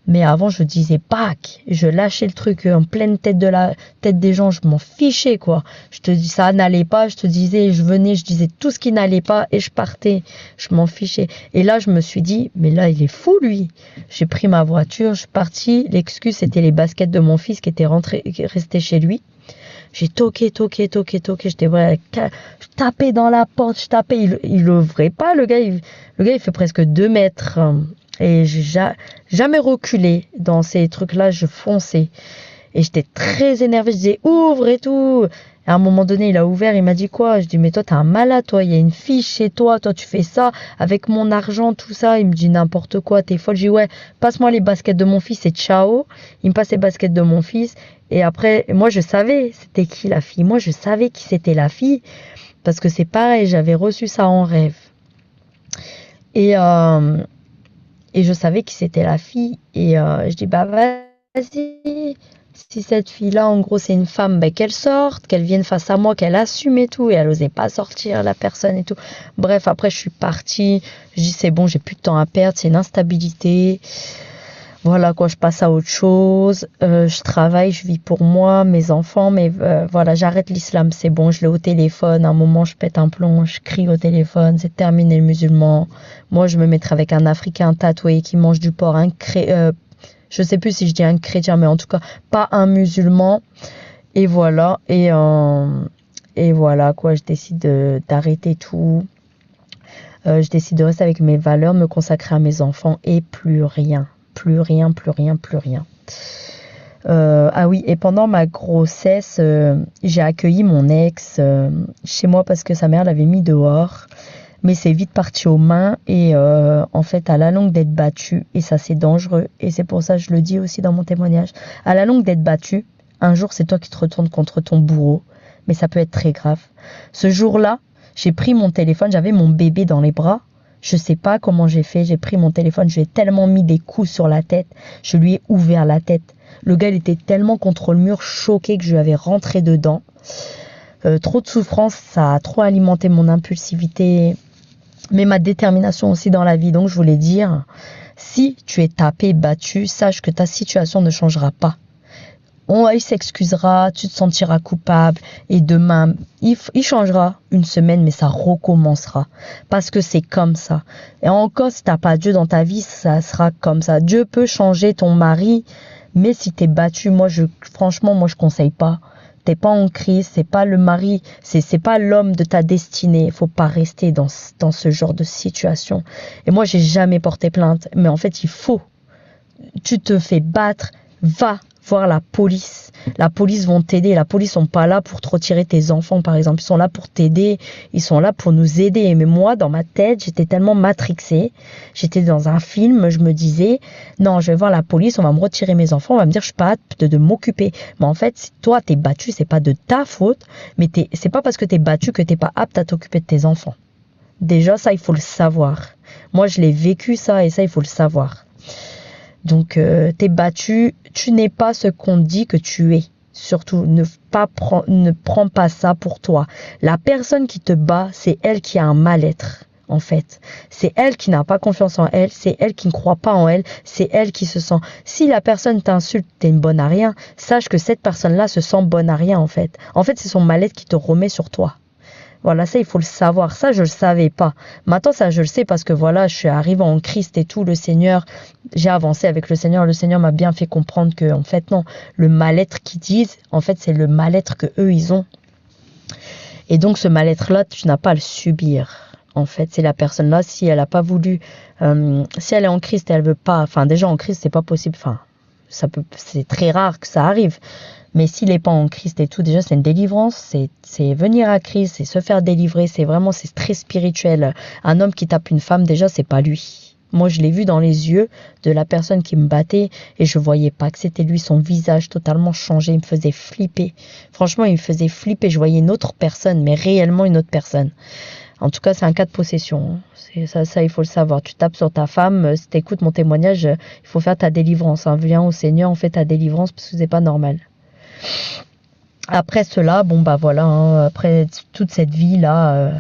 Mais avant, je disais pack, je lâchais le truc en pleine tête des gens, je m'en fichais, quoi. Je te dis, ça n'allait pas, je te disais, je disais tout ce qui n'allait pas et je partais, je m'en fichais. Et là, je me suis dit, mais là, il est fou, lui. J'ai pris ma voiture, je suis partie. L'excuse, c'était les baskets de mon fils qui étaient restés chez lui. J'ai toqué, j'étais vrai, je tapais dans la porte, il ouvrait pas, le gars, il fait presque 2 mètres. Et j'ai jamais reculé dans ces trucs-là, je fonçais. Et j'étais très énervée, je disais ouvre et tout. Et à un moment donné, il a ouvert, il m'a dit quoi? Je dis mais toi t'es un malade, toi, il y a une fille chez toi, tu fais ça avec mon argent, tout ça. Il me dit n'importe quoi, t'es folle. Je dis ouais, passe-moi les baskets de mon fils et ciao. Il me passe les baskets de mon fils. Et après, moi je savais c'était qui la fille. Moi je savais qui c'était la fille. Parce que c'est pareil, j'avais reçu ça en rêve. Et je savais qui c'était la fille. Et je dis, bah vas-y, si cette fille-là, en gros, c'est une femme, bah, qu'elle sorte, qu'elle vienne face à moi, qu'elle assume et tout. Et elle osait pas sortir, la personne et tout. Bref, après, je suis partie. Je dis, c'est bon, j'ai plus de temps à perdre, c'est une instabilité. Voilà, quoi, je passe à autre chose. Je travaille, je vis pour moi, mes enfants. Mais voilà, j'arrête l'islam, c'est bon, je l'ai au téléphone. À un moment, je pète un plomb, je crie au téléphone. C'est terminé le musulman. Moi, je me mettrai avec un Africain tatoué qui mange du porc. Je sais plus si je dis un chrétien, mais en tout cas, pas un musulman. Et voilà. Et voilà, quoi, je décide d'arrêter tout. Je décide de rester avec mes valeurs, me consacrer à mes enfants et plus rien. Plus rien, plus rien, plus rien. Ah oui, et pendant ma grossesse, j'ai accueilli mon ex chez moi parce que sa mère l'avait mis dehors. Mais c'est vite parti aux mains et en fait, à la longue d'être battu, et ça c'est dangereux, et c'est pour ça que je le dis aussi dans mon témoignage, à la longue d'être battu, un jour c'est toi qui te retournes contre ton bourreau, mais ça peut être très grave. Ce jour-là, j'ai pris mon téléphone, j'avais mon bébé dans les bras, je sais pas comment j'ai fait, j'ai pris mon téléphone, je lui ai tellement mis des coups sur la tête, je lui ai ouvert la tête. Le gars il était tellement contre le mur, choqué que je lui avais rentré dedans. Trop de souffrance, ça a trop alimenté mon impulsivité, mais ma détermination aussi dans la vie. Donc je voulais dire, si tu es tapé, battu, sache que ta situation ne changera pas. Il s'excusera, tu te sentiras coupable et demain, il changera une semaine, mais ça recommencera parce que c'est comme ça. Et encore, si tu n'as pas Dieu dans ta vie, ça sera comme ça. Dieu peut changer ton mari, mais si tu es battu, franchement, moi je conseille pas. T'es pas en Christ, c'est pas le mari, c'est pas l'homme de ta destinée. Faut pas rester dans ce genre de situation. Et moi, j'ai jamais porté plainte, mais en fait, il faut. Tu te fais battre, va voir la police. La police vont t'aider. La police sont pas là pour te retirer tes enfants, par exemple. Ils sont là pour t'aider. Ils sont là pour nous aider. Mais moi, dans ma tête, j'étais tellement matrixée. J'étais dans un film. Je me disais, non, je vais voir la police. On va me retirer mes enfants. On va me dire, je suis pas apte de m'occuper. Mais en fait, si toi, t'es battu, c'est pas de ta faute. Mais c'est pas parce que t'es battu que t'es pas apte à t'occuper de tes enfants. Déjà, ça, il faut le savoir. Moi, je l'ai vécu, ça, et ça, il faut le savoir. Donc, t'es battu, tu n'es pas ce qu'on dit que tu es. Surtout, ne prends pas ça pour toi. La personne qui te bat, c'est elle qui a un mal-être, en fait. C'est elle qui n'a pas confiance en elle, c'est elle qui ne croit pas en elle, c'est elle qui se sent... Si la personne t'insulte, t'es une bonne à rien, sache que cette personne-là se sent bonne à rien, en fait. En fait, c'est son mal-être qui te remet sur toi. Voilà, ça, il faut le savoir. Ça, je le savais pas. Maintenant, ça, je le sais parce que voilà, je suis arrivée en Christ et tout. Le Seigneur, j'ai avancé avec le Seigneur. Le Seigneur m'a bien fait comprendre que, en fait, non, le mal-être qu'ils disent, en fait, c'est le mal-être que eux ils ont. Et donc, ce mal-être-là, tu n'as pas à le subir. En fait, c'est la personne-là, si elle n'a pas voulu, si elle est en Christ et elle veut pas, enfin, déjà en Christ, c'est pas possible. Enfin, c'est très rare que ça arrive. Mais s'il n'est pas en Christ et tout, déjà c'est une délivrance, c'est venir à Christ, c'est se faire délivrer, c'est très spirituel. Un homme qui tape une femme, déjà c'est pas lui. Moi je l'ai vu dans les yeux de la personne qui me battait et je voyais pas que c'était lui, son visage totalement changé, il me faisait flipper. Franchement il me faisait flipper, je voyais une autre personne, mais réellement une autre personne. En tout cas c'est un cas de possession. Ça, il faut le savoir. Tu tapes sur ta femme, si tu écoutes mon témoignage, il faut faire ta délivrance. Viens au Seigneur, on fait ta délivrance parce que c'est pas normal. Après cela, bon bah voilà, après toute cette vie là,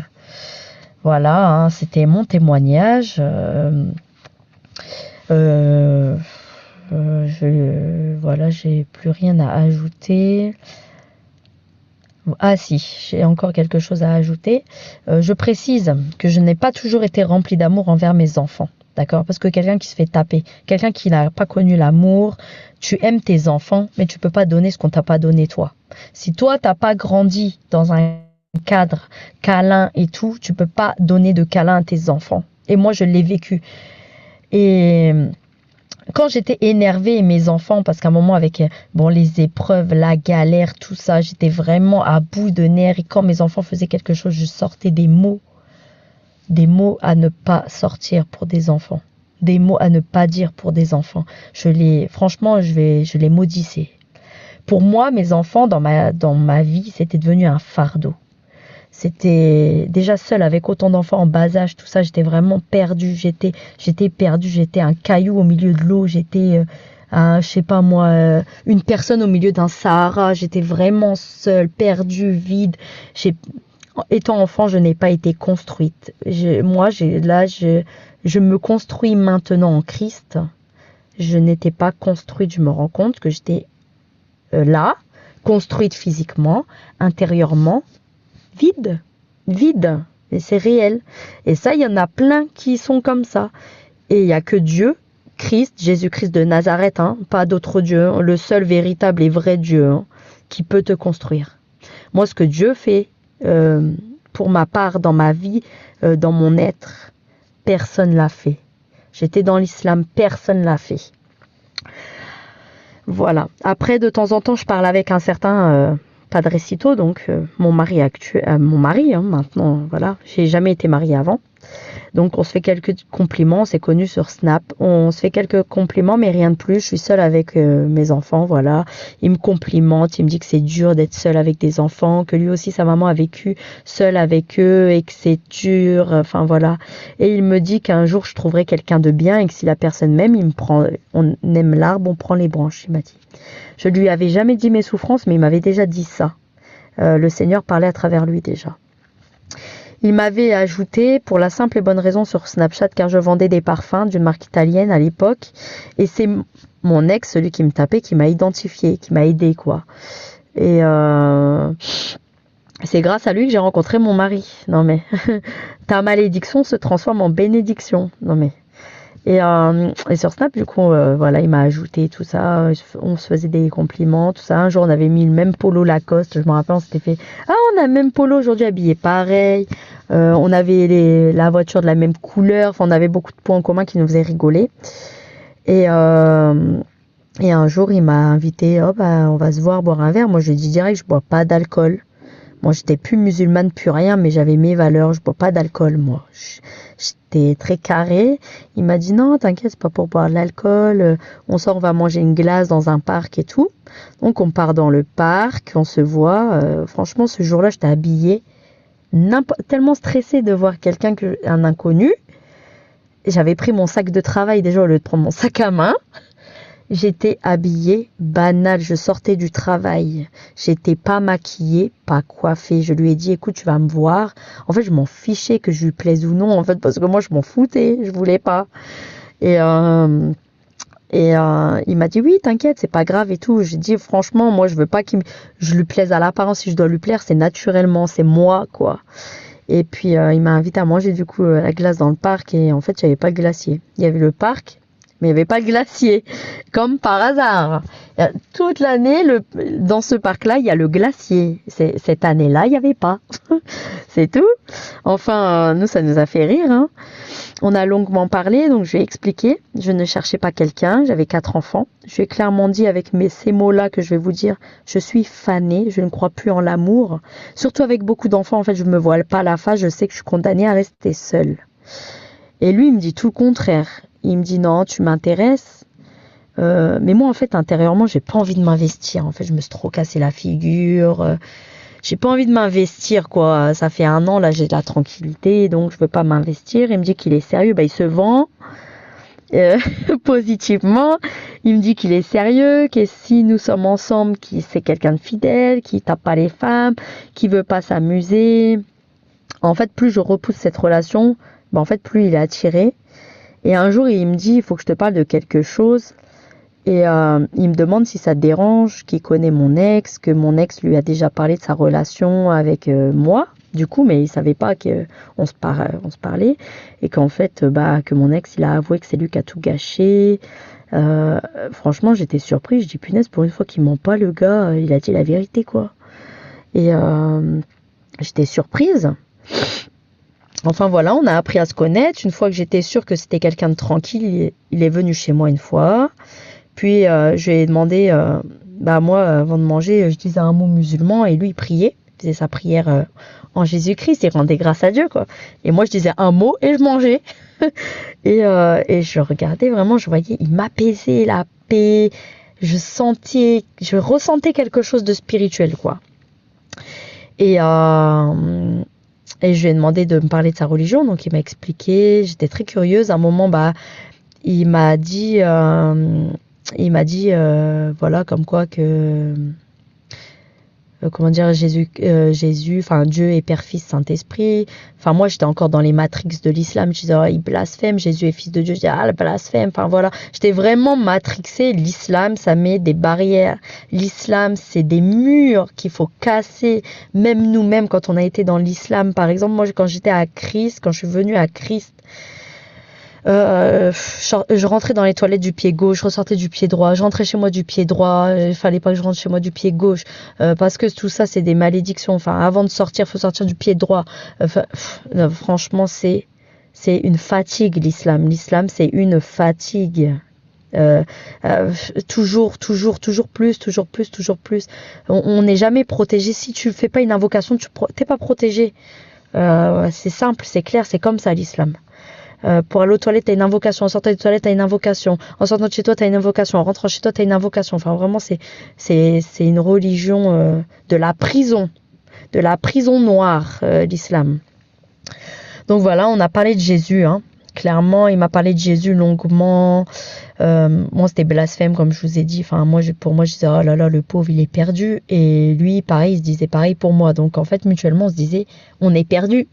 voilà, c'était mon témoignage. Voilà, j'ai plus rien à ajouter. Ah si, j'ai encore quelque chose à ajouter. Je précise que je n'ai pas toujours été remplie d'amour envers mes enfants. D'accord? Parce que quelqu'un qui se fait taper, quelqu'un qui n'a pas connu l'amour, tu aimes tes enfants, mais tu peux pas donner ce qu'on t'a pas donné toi. Si toi, t'as pas grandi dans un cadre câlin et tout, tu peux pas donner de câlin à tes enfants. Et moi, je l'ai vécu. Et quand j'étais énervée, mes enfants, parce qu'à un moment avec les épreuves, la galère, tout ça, j'étais vraiment à bout de nerfs. Et quand mes enfants faisaient quelque chose, je sortais des mots à ne pas sortir pour des enfants, des mots à ne pas dire pour des enfants. Franchement, je les maudissais. Pour moi, mes enfants dans ma vie, c'était devenu un fardeau. C'était déjà seule avec autant d'enfants en bas âge, tout ça, j'étais vraiment perdue. J'étais perdue, j'étais un caillou au milieu de l'eau, j'étais je sais pas moi, une personne au milieu d'un Sahara. J'étais vraiment seule, perdue, vide. Étant enfant, je n'ai pas été construite. Je me construis maintenant en Christ. Je n'étais pas construite. Je me rends compte que j'étais là, construite physiquement, intérieurement, vide. Et c'est réel. Et ça, il y en a plein qui sont comme ça. Et il n'y a que Dieu, Christ, Jésus-Christ de Nazareth, pas d'autre Dieu, le seul véritable et vrai Dieu qui peut te construire. Moi, ce que Dieu fait pour ma part dans ma vie, dans mon être, personne l'a fait. J'étais dans l'islam, personne l'a fait. Voilà. Après, de temps en temps, je parle avec un certain Padrecito, donc mon mari actuel, maintenant, voilà. J'ai jamais été mariée avant. Donc on se fait quelques compliments, c'est connu sur Snap. On se fait quelques compliments, mais rien de plus. Je suis seule avec mes enfants, voilà. Il me complimente, il me dit que c'est dur d'être seule avec des enfants, que lui aussi sa maman a vécu seule avec eux et que c'est dur. Enfin voilà. Et il me dit qu'un jour je trouverai quelqu'un de bien et que si la personne m'aime, il me prend. On aime l'arbre, on prend les branches. Il m'a dit. Je lui avais jamais dit mes souffrances, mais il m'avait déjà dit ça. Le Seigneur parlait à travers lui déjà. Il m'avait ajouté pour la simple et bonne raison sur Snapchat car je vendais des parfums d'une marque italienne à l'époque et c'est mon ex, celui qui me tapait, qui m'a identifié, qui m'a aidé quoi. Et c'est grâce à lui que j'ai rencontré mon mari. Non mais ta malédiction se transforme en bénédiction. Non mais et sur Snap, du coup, voilà, il m'a ajouté tout ça. On se faisait des compliments, tout ça. Un jour, on avait mis le même polo Lacoste. Je me rappelle, on s'était fait « Ah, on a le même polo aujourd'hui, habillé pareil. » On avait la voiture de la même couleur. Enfin, on avait beaucoup de points en commun qui nous faisaient rigoler. Et un jour, il m'a invité. « Oh, bah, on va se voir, boire un verre. » Moi, je lui ai dit direct, je bois pas d'alcool. Moi, j'étais plus musulmane, plus rien, mais j'avais mes valeurs. Je bois pas d'alcool, moi. J'étais très carré. Il m'a dit non, t'inquiète, c'est pas pour boire de l'alcool. On sort, on va manger une glace dans un parc et tout. Donc, on part dans le parc, on se voit. Franchement, ce jour-là, j'étais habillée tellement stressée de voir un inconnu. J'avais pris mon sac de travail déjà au lieu de prendre mon sac à main. J'étais habillée banale, je sortais du travail. J'étais pas maquillée, pas coiffée. Je lui ai dit, écoute, tu vas me voir. En fait, je m'en fichais que je lui plaise ou non, en fait, parce que moi, je m'en foutais, je voulais pas. Et il m'a dit, oui, t'inquiète, c'est pas grave et tout. J'ai dit, franchement, moi, je veux pas je lui plaise à l'apparence. Si je dois lui plaire, c'est naturellement, c'est moi, quoi. Et puis, il m'a invité à manger, du coup, la glace dans le parc. Et en fait, il n'y avait pas de glacier. Il y avait le parc, mais il n'y avait pas de glacier, comme par hasard. Toute l'année, dans ce parc-là, il y a le glacier. Cette année-là, il n'y avait pas. C'est tout. Enfin, nous, ça nous a fait rire. Hein. On a longuement parlé, donc je lui ai expliqué. Je ne cherchais pas quelqu'un, j'avais 4 enfants. Je lui ai clairement dit avec ces mots-là que je vais vous dire, je suis fanée, je ne crois plus en l'amour. Surtout avec beaucoup d'enfants, en fait, je ne me voile pas la face, je sais que je suis condamnée à rester seule. Et lui, il me dit tout le contraire. Il me dit non, tu m'intéresses. Mais moi, en fait, intérieurement, j'ai pas envie de m'investir. En fait, je me suis trop cassé la figure. J'ai pas envie de m'investir, quoi. Ça fait 1 an, là, j'ai de la tranquillité, donc je veux pas m'investir. Il me dit qu'il est sérieux. Bah, il se vend positivement. Il me dit qu'il est sérieux, que si nous sommes ensemble, c'est quelqu'un de fidèle, qui tape pas les femmes, qui veut pas s'amuser. En fait, plus je repousse cette relation, bah, en fait, plus il est attiré. Et un jour, il me dit, il faut que je te parle de quelque chose. Et il me demande si ça te dérange, qu'il connaît mon ex, que mon ex lui a déjà parlé de sa relation avec moi, du coup, mais il savait pas qu'on se parlait. Et qu'en fait, que mon ex, il a avoué que c'est lui qui a tout gâché. Franchement, j'étais surprise. Je dis, punaise, pour une fois qu'il ment pas, le gars, il a dit la vérité, quoi. Et j'étais surprise. Enfin voilà, on a appris à se connaître. Une fois que j'étais sûre que c'était quelqu'un de tranquille, il est venu chez moi une fois. Puis je lui ai demandé, moi avant de manger, je disais un mot musulman et lui il priait, il faisait sa prière en Jésus-Christ, il rendait grâce à Dieu quoi. Et moi je disais un mot et je mangeais. et je regardais vraiment, je voyais, il m'apaisait la paix, je ressentais quelque chose de spirituel quoi. Et je lui ai demandé de me parler de sa religion, donc il m'a expliqué, j'étais très curieuse. À un moment, il m'a dit, voilà, comme quoi que, Jésus, enfin Dieu est Père, Fils, Saint-Esprit. Enfin moi, j'étais encore dans les matrix de l'islam. Je disais, oh, il blasphème, Jésus est Fils de Dieu. Je disais, ah, le blasphème. Enfin voilà, j'étais vraiment matrixée. L'islam, ça met des barrières. L'islam, c'est des murs qu'il faut casser. Même nous-mêmes, quand on a été dans l'islam, par exemple, moi, quand j'étais à Christ, quand je suis venue à Christ, je rentrais dans les toilettes du pied gauche, je ressortais du pied droit, je rentrais chez moi du pied droit, il fallait pas que je rentre chez moi du pied gauche, parce que tout ça c'est des malédictions. Enfin, avant de sortir, faut sortir du pied droit. Franchement, c'est C'est une fatigue, l'islam. L'islam, c'est une fatigue. Euh, toujours plus, toujours plus, toujours plus. On n'est jamais protégé. Si tu fais pas une invocation, t'es pas protégé. C'est simple, c'est clair, c'est comme ça l'islam. Pour aller aux toilettes, t'as une invocation. En sortant des toilettes, t'as une invocation. En sortant de chez toi, t'as une invocation. En rentrant chez toi, t'as une invocation. Enfin, vraiment, c'est une religion de la prison noire, l'islam. Donc voilà, on a parlé de Jésus, hein. Clairement, il m'a parlé de Jésus longuement. Moi, c'était blasphème, comme je vous ai dit. Enfin, pour moi, je disais, oh là là, le pauvre, il est perdu. Et lui, pareil, il se disait pareil pour moi. Donc, en fait, mutuellement, on se disait, on est perdu.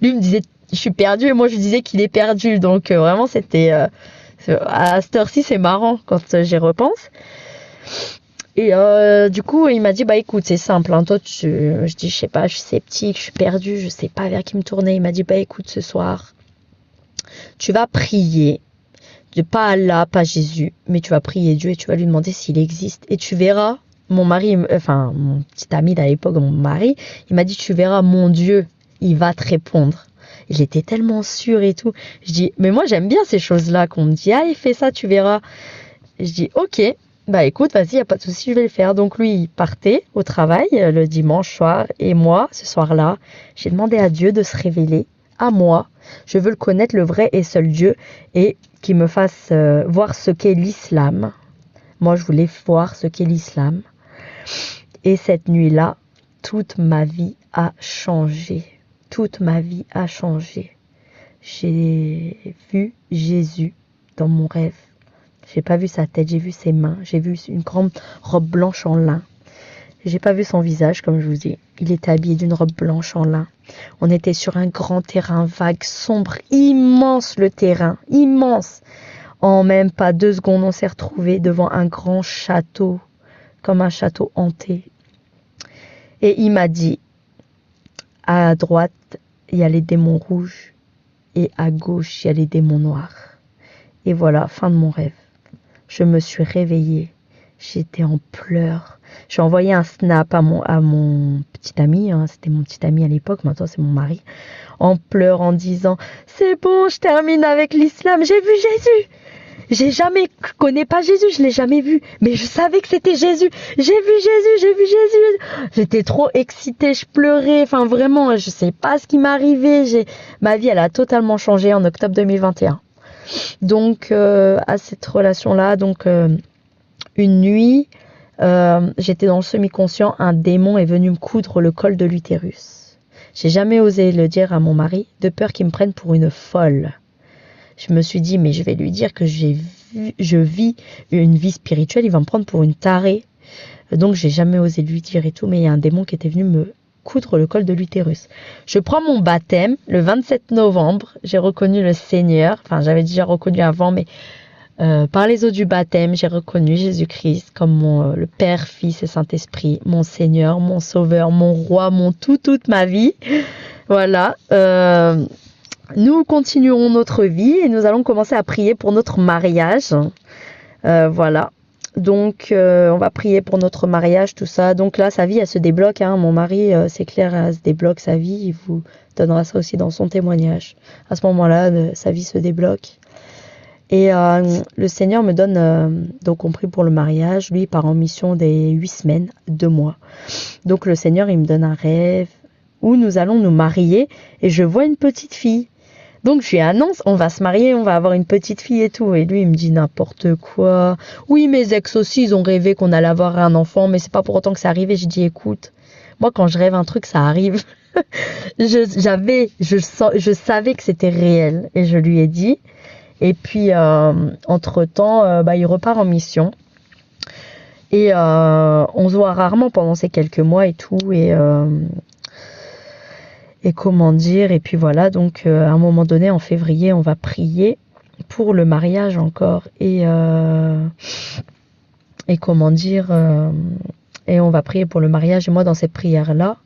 Lui me disait, je suis perdu. Et moi, je disais qu'il est perdu. Donc, vraiment, c'était... à cette heure-ci, c'est marrant quand j'y repense. Et du coup, il m'a dit, bah écoute, c'est simple, hein, toi, je dis, je sais pas, je suis sceptique, je suis perdue, je sais pas vers qui me tourner. Il m'a dit, bah écoute, ce soir, tu vas prier, pas Allah, pas Jésus, mais tu vas prier Dieu et tu vas lui demander s'il existe. Et tu verras, mon petit ami à l'époque, mon mari, il m'a dit, tu verras, mon Dieu, il va te répondre. Il était tellement sûr et tout. Je dis, mais moi, j'aime bien ces choses-là, qu'on me dit, ah, il fait ça, tu verras. Je dis, ok. Bah écoute, vas-y, y a pas de souci, je vais le faire. Donc lui, il partait au travail le dimanche soir. Et moi, ce soir-là, j'ai demandé à Dieu de se révéler à moi. Je veux le connaître, le vrai et seul Dieu. Et qu'il me fasse voir ce qu'est l'islam. Moi, je voulais voir ce qu'est l'islam. Et cette nuit-là, toute ma vie a changé. Toute ma vie a changé. J'ai vu Jésus dans mon rêve. J'ai pas vu sa tête, j'ai vu ses mains, j'ai vu une grande robe blanche en lin. J'ai pas vu son visage, comme je vous dis. Il était habillé d'une robe blanche en lin. On était sur un grand terrain vague, sombre, immense le terrain, immense. En même pas 2 secondes, on s'est retrouvés devant un grand château, comme un château hanté. Et il m'a dit, à droite, il y a les démons rouges, et à gauche, il y a les démons noirs. Et voilà, fin de mon rêve. Je me suis réveillée, j'étais en pleurs. J'ai envoyé un snap à mon petit ami, hein, c'était mon petit ami à l'époque, maintenant c'est mon mari, en pleurs, en disant « C'est bon, je termine avec l'islam, j'ai vu Jésus !» Je connais pas Jésus, je l'ai jamais vu, mais je savais que c'était Jésus. J'ai vu Jésus. J'étais trop excitée, je pleurais, enfin vraiment, je sais pas ce qui m'est arrivé. Ma vie, elle a totalement changé en octobre 2021. Donc à cette relation-là, donc une nuit, j'étais dans le semi-conscient, un démon est venu me coudre le col de l'utérus. J'ai jamais osé le dire à mon mari, de peur qu'il me prenne pour une folle. Je me suis dit, mais je vais lui dire que je vis une vie spirituelle, il va me prendre pour une tarée. Donc j'ai jamais osé lui dire et tout, mais il y a un démon qui était venu me coudre le col de l'utérus. Je prends mon baptême le 27 novembre, j'ai reconnu le Seigneur, enfin j'avais déjà reconnu avant, mais par les eaux du baptême, j'ai reconnu Jésus-Christ comme le Père, Fils et Saint-Esprit, mon Seigneur, mon Sauveur, mon Roi, mon tout, toute ma vie. Voilà. Nous continuerons notre vie et nous allons commencer à prier pour notre mariage. Voilà. Donc, on va prier pour notre mariage, tout ça. Donc là, sa vie, elle se débloque. Hein. Mon mari, c'est clair, elle se débloque sa vie. Il vous donnera ça aussi dans son témoignage. À ce moment-là, sa vie se débloque. Et le Seigneur me donne, donc on prie pour le mariage. Lui, il part en mission des 8 semaines, 2 mois. Donc le Seigneur, il me donne un rêve où nous allons nous marier et je vois une petite fille. Donc je lui annonce, on va se marier, on va avoir une petite fille et tout. Et lui, il me dit n'importe quoi. Oui, mes ex aussi, ils ont rêvé qu'on allait avoir un enfant, mais c'est pas pour autant que ça arrive. Et je dis, écoute, moi quand je rêve un truc, ça arrive. Je savais que c'était réel. Et je lui ai dit. Et puis, entre-temps, il repart en mission. Et on se voit rarement pendant ces quelques mois et tout. Et comment dire, et puis voilà, donc à un moment donné, en février, on va prier pour le mariage encore. Et comment dire, et on va prier pour le mariage. Et moi, dans cette prière-là,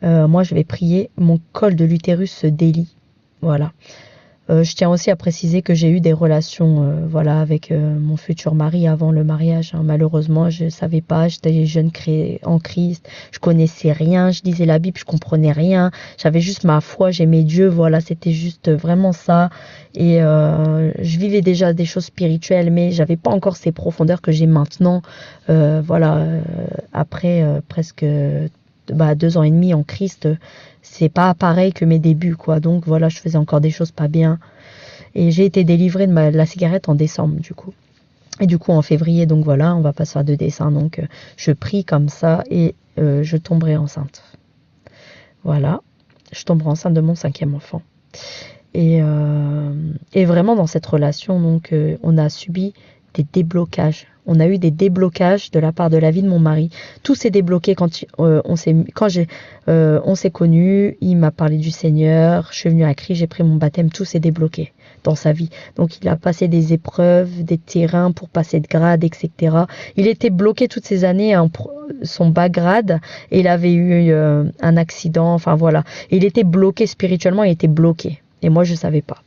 moi, je vais prier, mon col de l'utérus se délie. Voilà. Je tiens aussi à préciser que j'ai eu des relations voilà, avec mon futur mari avant le mariage. Hein. Malheureusement, je ne savais pas, j'étais jeune en Christ, je connaissais rien, je lisais la Bible, je comprenais rien. J'avais juste ma foi, j'aimais Dieu, voilà, c'était juste vraiment ça. Et je vivais déjà des choses spirituelles, mais j'avais pas encore ces profondeurs que j'ai maintenant. Voilà, après presque 2 ans et demi en Christ, c'est pas pareil que mes débuts, quoi. Donc voilà, je faisais encore des choses pas bien. Et j'ai été délivrée de la cigarette en décembre, du coup. Et du coup, en février, donc voilà, on va pas se faire de dessin. Donc je prie comme ça et je tomberai enceinte. Voilà, je tomberai enceinte de mon 5e enfant. Et vraiment dans cette relation, donc on a subi des déblocages. On a eu des déblocages de la part de la vie de mon mari. Tout s'est débloqué quand on s'est connus. Il m'a parlé du Seigneur. Je suis venue à Christ, j'ai pris mon baptême. Tout s'est débloqué dans sa vie. Donc il a passé des épreuves, des terrains pour passer de grade, etc. Il était bloqué toutes ces années son bas grade et il avait eu un accident. Enfin voilà, il était bloqué spirituellement. Il était bloqué. Et moi je savais pas.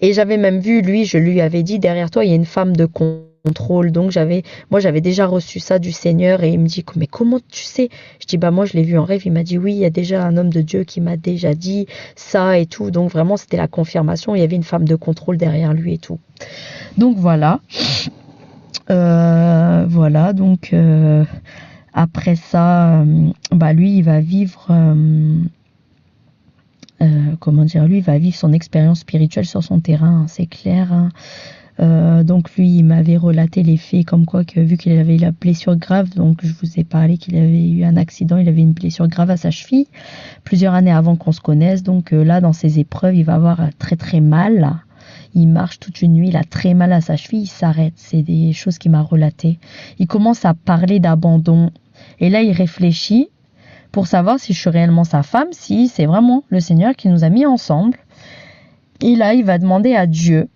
Et j'avais même vu, je lui avais dit, derrière toi, il y a une femme de contrôle. Donc moi j'avais déjà reçu ça du Seigneur et il me dit, mais comment tu sais? Je dis, moi je l'ai vu en rêve. Il m'a dit, oui, il y a déjà un homme de Dieu qui m'a déjà dit ça et tout. Donc vraiment c'était la confirmation. Il y avait une femme de contrôle derrière lui et tout. Donc voilà. Voilà, donc après ça, lui il va vivre... lui va vivre son expérience spirituelle sur son terrain, hein, c'est clair. Hein. Donc lui, il m'avait relaté les faits comme quoi que vu qu'il avait eu la blessure grave, donc je vous ai parlé qu'il avait eu un accident, il avait une blessure grave à sa cheville, plusieurs années avant qu'on se connaisse. Donc là, dans ses épreuves, il va avoir très très mal. Il marche toute une nuit, il a très mal à sa cheville, il s'arrête. C'est des choses qu'il m'a relatées. Il commence à parler d'abandon. Et là, il réfléchit pour savoir si je suis réellement sa femme, si c'est vraiment le Seigneur qui nous a mis ensemble. Et là, il va demander à Dieu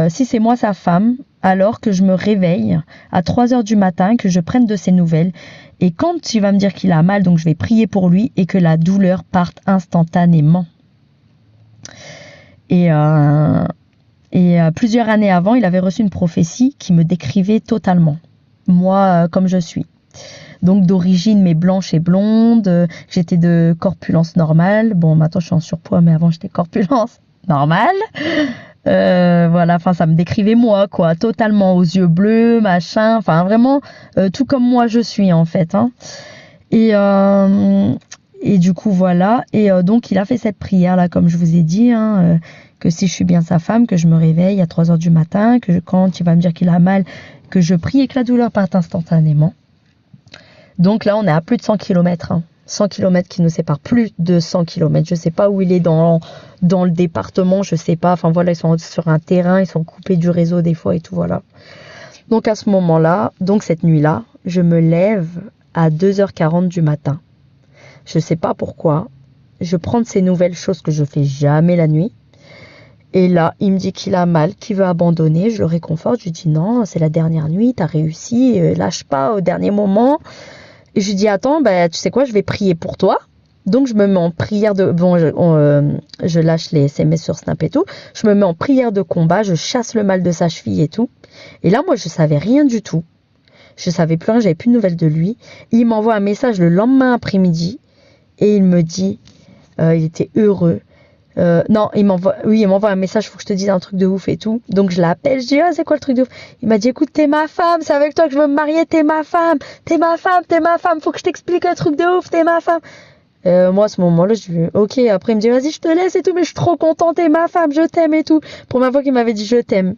si c'est moi sa femme, alors que je me réveille à 3 heures du matin, que je prenne de ses nouvelles. Et quand il va me dire qu'il a mal, donc je vais prier pour lui et que la douleur parte instantanément. Et plusieurs années avant, il avait reçu une prophétie qui me décrivait totalement, moi comme je suis. Donc d'origine mais blanche et blonde, j'étais de corpulence normale. Bon, maintenant je suis en surpoids, mais avant j'étais corpulence normale. Voilà, enfin ça me décrivait moi, quoi, totalement, aux yeux bleus, machin, enfin vraiment tout comme moi je suis en fait. Hein. Et du coup voilà, et donc il a fait cette prière là, comme je vous ai dit, hein, que si je suis bien sa femme, que je me réveille à 3 heures du matin, que quand il va me dire qu'il a mal, que je prie et que la douleur parte instantanément. Donc là, on est à plus de 100 km. Hein. 100 km qui nous séparent, plus de 100 km. Je ne sais pas où il est dans le département, je ne sais pas. Enfin voilà, ils sont sur un terrain, ils sont coupés du réseau des fois et tout, voilà. Donc à ce moment-là, donc cette nuit-là, je me lève à 2h40 du matin. Je ne sais pas pourquoi. Je prends de ces nouvelles choses que je fais jamais la nuit. Et là, il me dit qu'il a mal, qu'il veut abandonner. Je le réconforte, je lui dis non, c'est la dernière nuit, t'as réussi, lâche pas au dernier moment. Et je lui dis attends, tu sais quoi, je vais prier pour toi. Donc je me mets en prière de... Bon, je lâche les SMS sur Snap et tout. Je me mets en prière de combat, je chasse le mal de sa cheville et tout. Et là, moi, je savais rien du tout. Je savais plus rien, j'avais plus de nouvelles de lui. Il m'envoie un message le lendemain après-midi et il me dit, il était heureux. Non, il m'envoie un message, faut que je te dise un truc de ouf et tout. Donc je l'appelle, je dis c'est quoi le truc de ouf? Il m'a dit écoute, t'es ma femme, c'est avec toi que je veux me marier, t'es ma femme, faut que je t'explique un truc de ouf, t'es ma femme. Moi à ce moment-là, je dis ok, après il me dit vas-y je te laisse et tout, mais je suis trop contente, t'es ma femme, je t'aime et tout. Première fois qu'il m'avait dit je t'aime.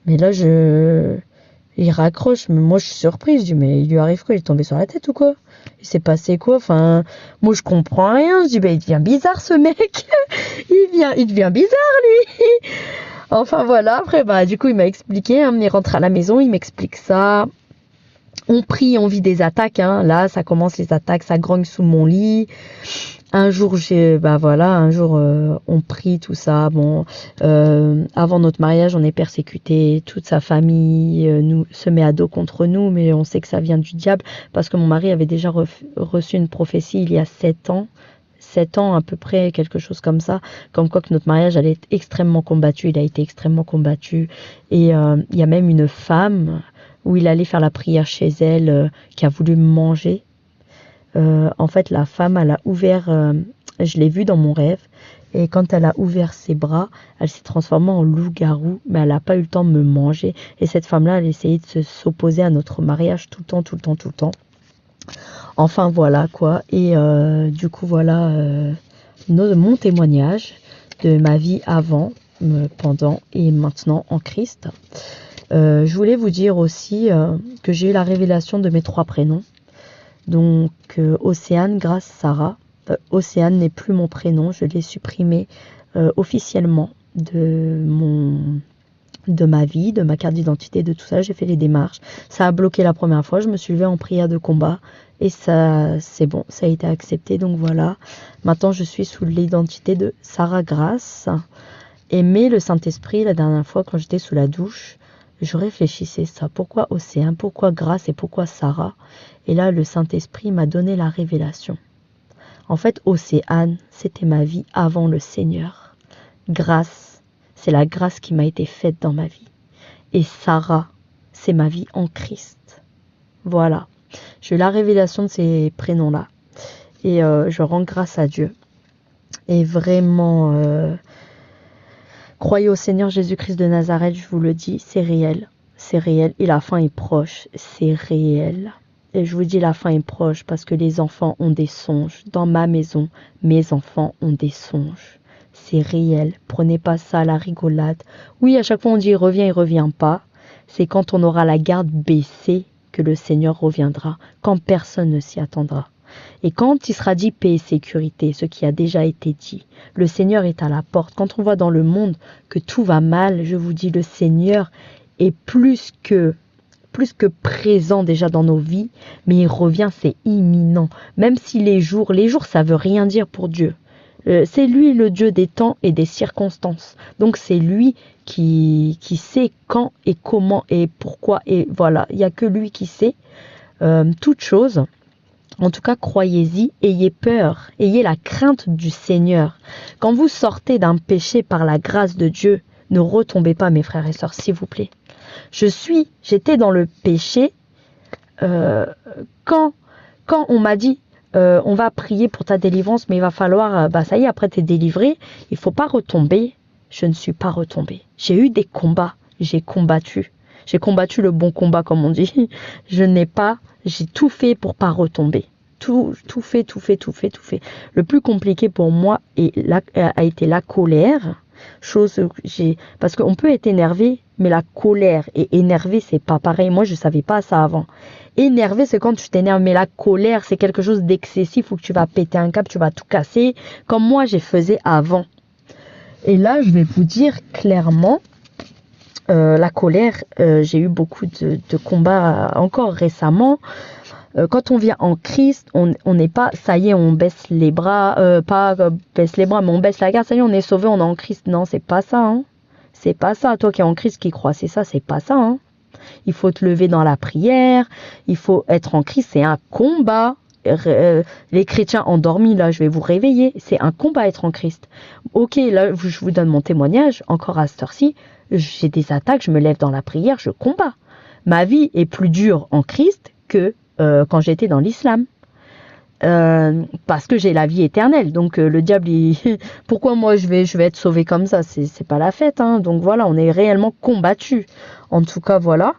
Mais là il raccroche, mais moi je suis surprise, je dis mais il lui arrive quoi, il est tombé sur la tête ou quoi? Il s'est passé quoi? Enfin, moi je comprends rien, je dis il devient bizarre ce mec, il devient bizarre lui. Enfin voilà, après du coup il m'a expliqué, hein, il rentre à la maison, il m'explique ça. On prie, on vit des attaques, hein. Là ça commence les attaques, ça grogne sous mon lit. Un jour, on prie, tout ça. Bon, avant notre mariage, on est persécuté. Toute sa famille se met à dos contre nous, mais on sait que ça vient du diable parce que mon mari avait déjà reçu une prophétie il y a 7 7 ans à peu près, quelque chose comme ça, comme quoi que notre mariage allait être extrêmement combattu. Il a été extrêmement combattu. Et il y a même une femme où il allait faire la prière chez elle qui a voulu me manger. En fait, la femme, elle a ouvert, je l'ai vue dans mon rêve, et quand elle a ouvert ses bras, elle s'est transformée en loup-garou, mais elle n'a pas eu le temps de me manger. Et cette femme-là, elle essayait de s'opposer à notre mariage tout le temps, tout le temps, tout le temps. Enfin, voilà quoi. Et du coup, voilà mon témoignage de ma vie avant, pendant et maintenant en Christ. Je voulais vous dire aussi que j'ai eu la révélation de mes 3 prénoms. Donc, Océane, Grâce, Sarah. Océane n'est plus mon prénom, je l'ai supprimé officiellement de ma vie, de ma carte d'identité, de tout ça. J'ai fait les démarches. Ça a bloqué la première fois. Je me suis levée en prière de combat et ça, c'est bon, ça a été accepté. Donc voilà. Maintenant, je suis sous l'identité de Sarah Grâce. Mais le Saint-Esprit, la dernière fois, quand j'étais sous la douche, je réfléchissais ça. Pourquoi Océane? Pourquoi Grâce et pourquoi Sarah? Et là, le Saint-Esprit m'a donné la révélation. En fait, Océane, c'était ma vie avant le Seigneur. Grâce, c'est la grâce qui m'a été faite dans ma vie. Et Sarah, c'est ma vie en Christ. Voilà. J'ai eu la révélation de ces prénoms-là. Et je rends grâce à Dieu. Et vraiment, croyez au Seigneur Jésus-Christ de Nazareth, je vous le dis, c'est réel. C'est réel. Et la fin est proche. C'est réel. Et je vous dis, la fin est proche parce que les enfants ont des songes. Dans ma maison, mes enfants ont des songes. C'est réel. Prenez pas ça à la rigolade. Oui, à chaque fois on dit il revient pas. C'est quand on aura la garde baissée que le Seigneur reviendra. Quand personne ne s'y attendra. Et quand il sera dit paix et sécurité, ce qui a déjà été dit, le Seigneur est à la porte. Quand on voit dans le monde que tout va mal, je vous dis, le Seigneur est plus que présent déjà dans nos vies, mais il revient, c'est imminent. Même si les jours, ça veut rien dire pour Dieu. C'est lui le Dieu des temps et des circonstances. Donc c'est lui qui sait quand et comment et pourquoi. Et voilà, il n'y a que lui qui sait toutes choses. En tout cas, croyez-y, ayez peur, ayez la crainte du Seigneur. Quand vous sortez d'un péché par la grâce de Dieu, ne retombez pas, mes frères et sœurs, s'il vous plaît. J'étais dans le péché quand on m'a dit on va prier pour ta délivrance, mais il va falloir, ça y est, après t'es délivré, il faut pas retomber. Je ne suis pas retombée. J'ai eu des combats, j'ai combattu le bon combat comme on dit. J'ai tout fait pour pas retomber. Tout fait. Le plus compliqué pour moi a été la colère. Parce qu'on peut être énervé, mais la colère et énervé, c'est pas pareil. Moi, je savais pas ça avant. Énervé, c'est quand tu t'énerves, mais la colère, c'est quelque chose d'excessif où tu vas péter un câble, tu vas tout casser, comme moi, j'ai faisais avant. Et là, je vais vous dire clairement, la colère, j'ai eu beaucoup de combats encore récemment. Quand on vient en Christ, on n'est pas, ça y est, on baisse les bras, baisse les bras, mais on baisse la garde, ça y est, on est sauvé, on est en Christ. Non, c'est pas ça, hein. C'est pas ça. Toi qui es en Christ, qui crois, c'est pas ça, hein. Il faut te lever dans la prière, il faut être en Christ, c'est un combat. Les chrétiens endormis, là, je vais vous réveiller, c'est un combat être en Christ. Ok, là, je vous donne mon témoignage, encore à cette heure-ci, j'ai des attaques, je me lève dans la prière, je combats. Ma vie est plus dure en Christ que quand j'étais dans l'islam. Parce que j'ai la vie éternelle. Donc le diable, pourquoi moi je vais être sauvé comme ça? C'est pas la fête. Hein. Donc voilà, on est réellement combattu. En tout cas, voilà.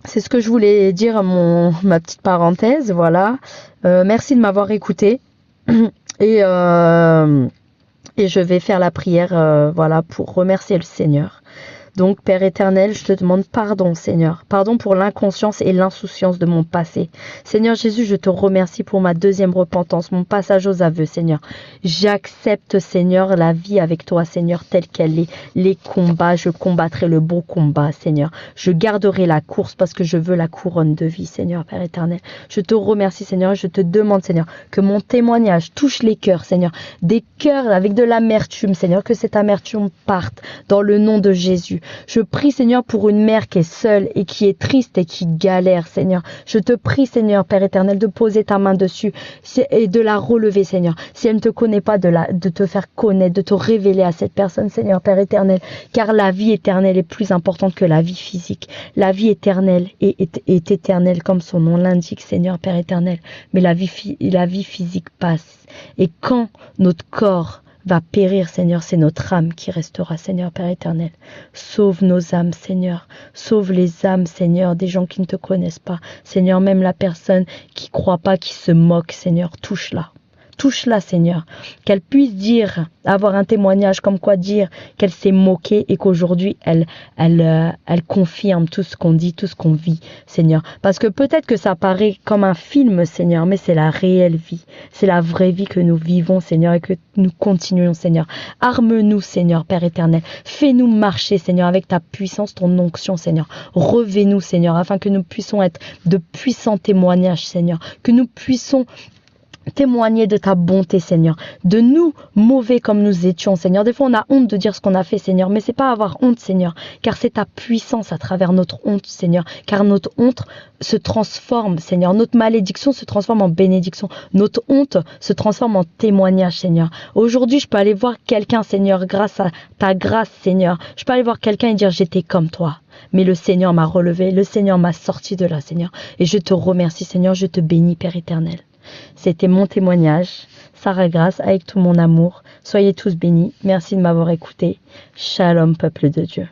C'est ce que je voulais dire, ma petite parenthèse. Voilà. Merci de m'avoir écouté. Et je vais faire la prière, voilà, pour remercier le Seigneur. Donc, Père éternel, je te demande pardon, Seigneur. Pardon pour l'inconscience et l'insouciance de mon passé. Seigneur Jésus, je te remercie pour ma deuxième repentance, mon passage aux aveux, Seigneur. J'accepte, Seigneur, la vie avec toi, Seigneur, telle qu'elle est. Les combats, je combattrai le bon combat, Seigneur. Je garderai la course parce que je veux la couronne de vie, Seigneur, Père éternel. Je te remercie, Seigneur, et je te demande, Seigneur, que mon témoignage touche les cœurs, Seigneur. Des cœurs avec de l'amertume, Seigneur, que cette amertume parte dans le nom de Jésus. Je prie, Seigneur, pour une mère qui est seule et qui est triste et qui galère, Seigneur. Je te prie, Seigneur, Père éternel, de poser ta main dessus et de la relever, Seigneur. Si elle ne te connaît pas, de te faire connaître, de te révéler à cette personne, Seigneur, Père éternel, car la vie éternelle est plus importante que la vie physique. La vie éternelle est éternelle comme son nom l'indique, Seigneur, Père éternel, mais la vie physique passe. Et quand notre corps va périr, Seigneur, c'est notre âme qui restera, Seigneur, Père éternel. Sauve nos âmes, Seigneur. Sauve les âmes, Seigneur, des gens qui ne te connaissent pas. Seigneur, même la personne qui croit pas, qui se moque, Seigneur, touche-la. Touche-la, Seigneur, qu'elle puisse dire, avoir un témoignage comme quoi dire qu'elle s'est moquée et qu'aujourd'hui elle confirme tout ce qu'on dit, tout ce qu'on vit, Seigneur. Parce que peut-être que ça paraît comme un film, Seigneur, mais c'est la réelle vie. C'est la vraie vie que nous vivons, Seigneur, et que nous continuons, Seigneur. Arme-nous, Seigneur, Père éternel. Fais-nous marcher, Seigneur, avec ta puissance, ton onction, Seigneur. Revêt-nous, Seigneur, afin que nous puissions être de puissants témoignages, Seigneur. Que nous puissions témoigner de ta bonté, Seigneur, de nous mauvais comme nous étions, Seigneur. Des fois, on a honte de dire ce qu'on a fait, Seigneur, mais c'est pas avoir honte, Seigneur, car c'est ta puissance à travers notre honte, Seigneur, car notre honte se transforme, Seigneur. Notre malédiction se transforme en bénédiction. Notre honte se transforme en témoignage, Seigneur. Aujourd'hui, je peux aller voir quelqu'un, Seigneur, grâce à ta grâce, Seigneur. Je peux aller voir quelqu'un et dire, j'étais comme toi. Mais le Seigneur m'a relevé, le Seigneur m'a sorti de là, Seigneur. Et je te remercie, Seigneur, je te bénis, Père éternel. C'était mon témoignage. Sarah Grace, avec tout mon amour. Soyez tous bénis. Merci de m'avoir écouté. Shalom, peuple de Dieu.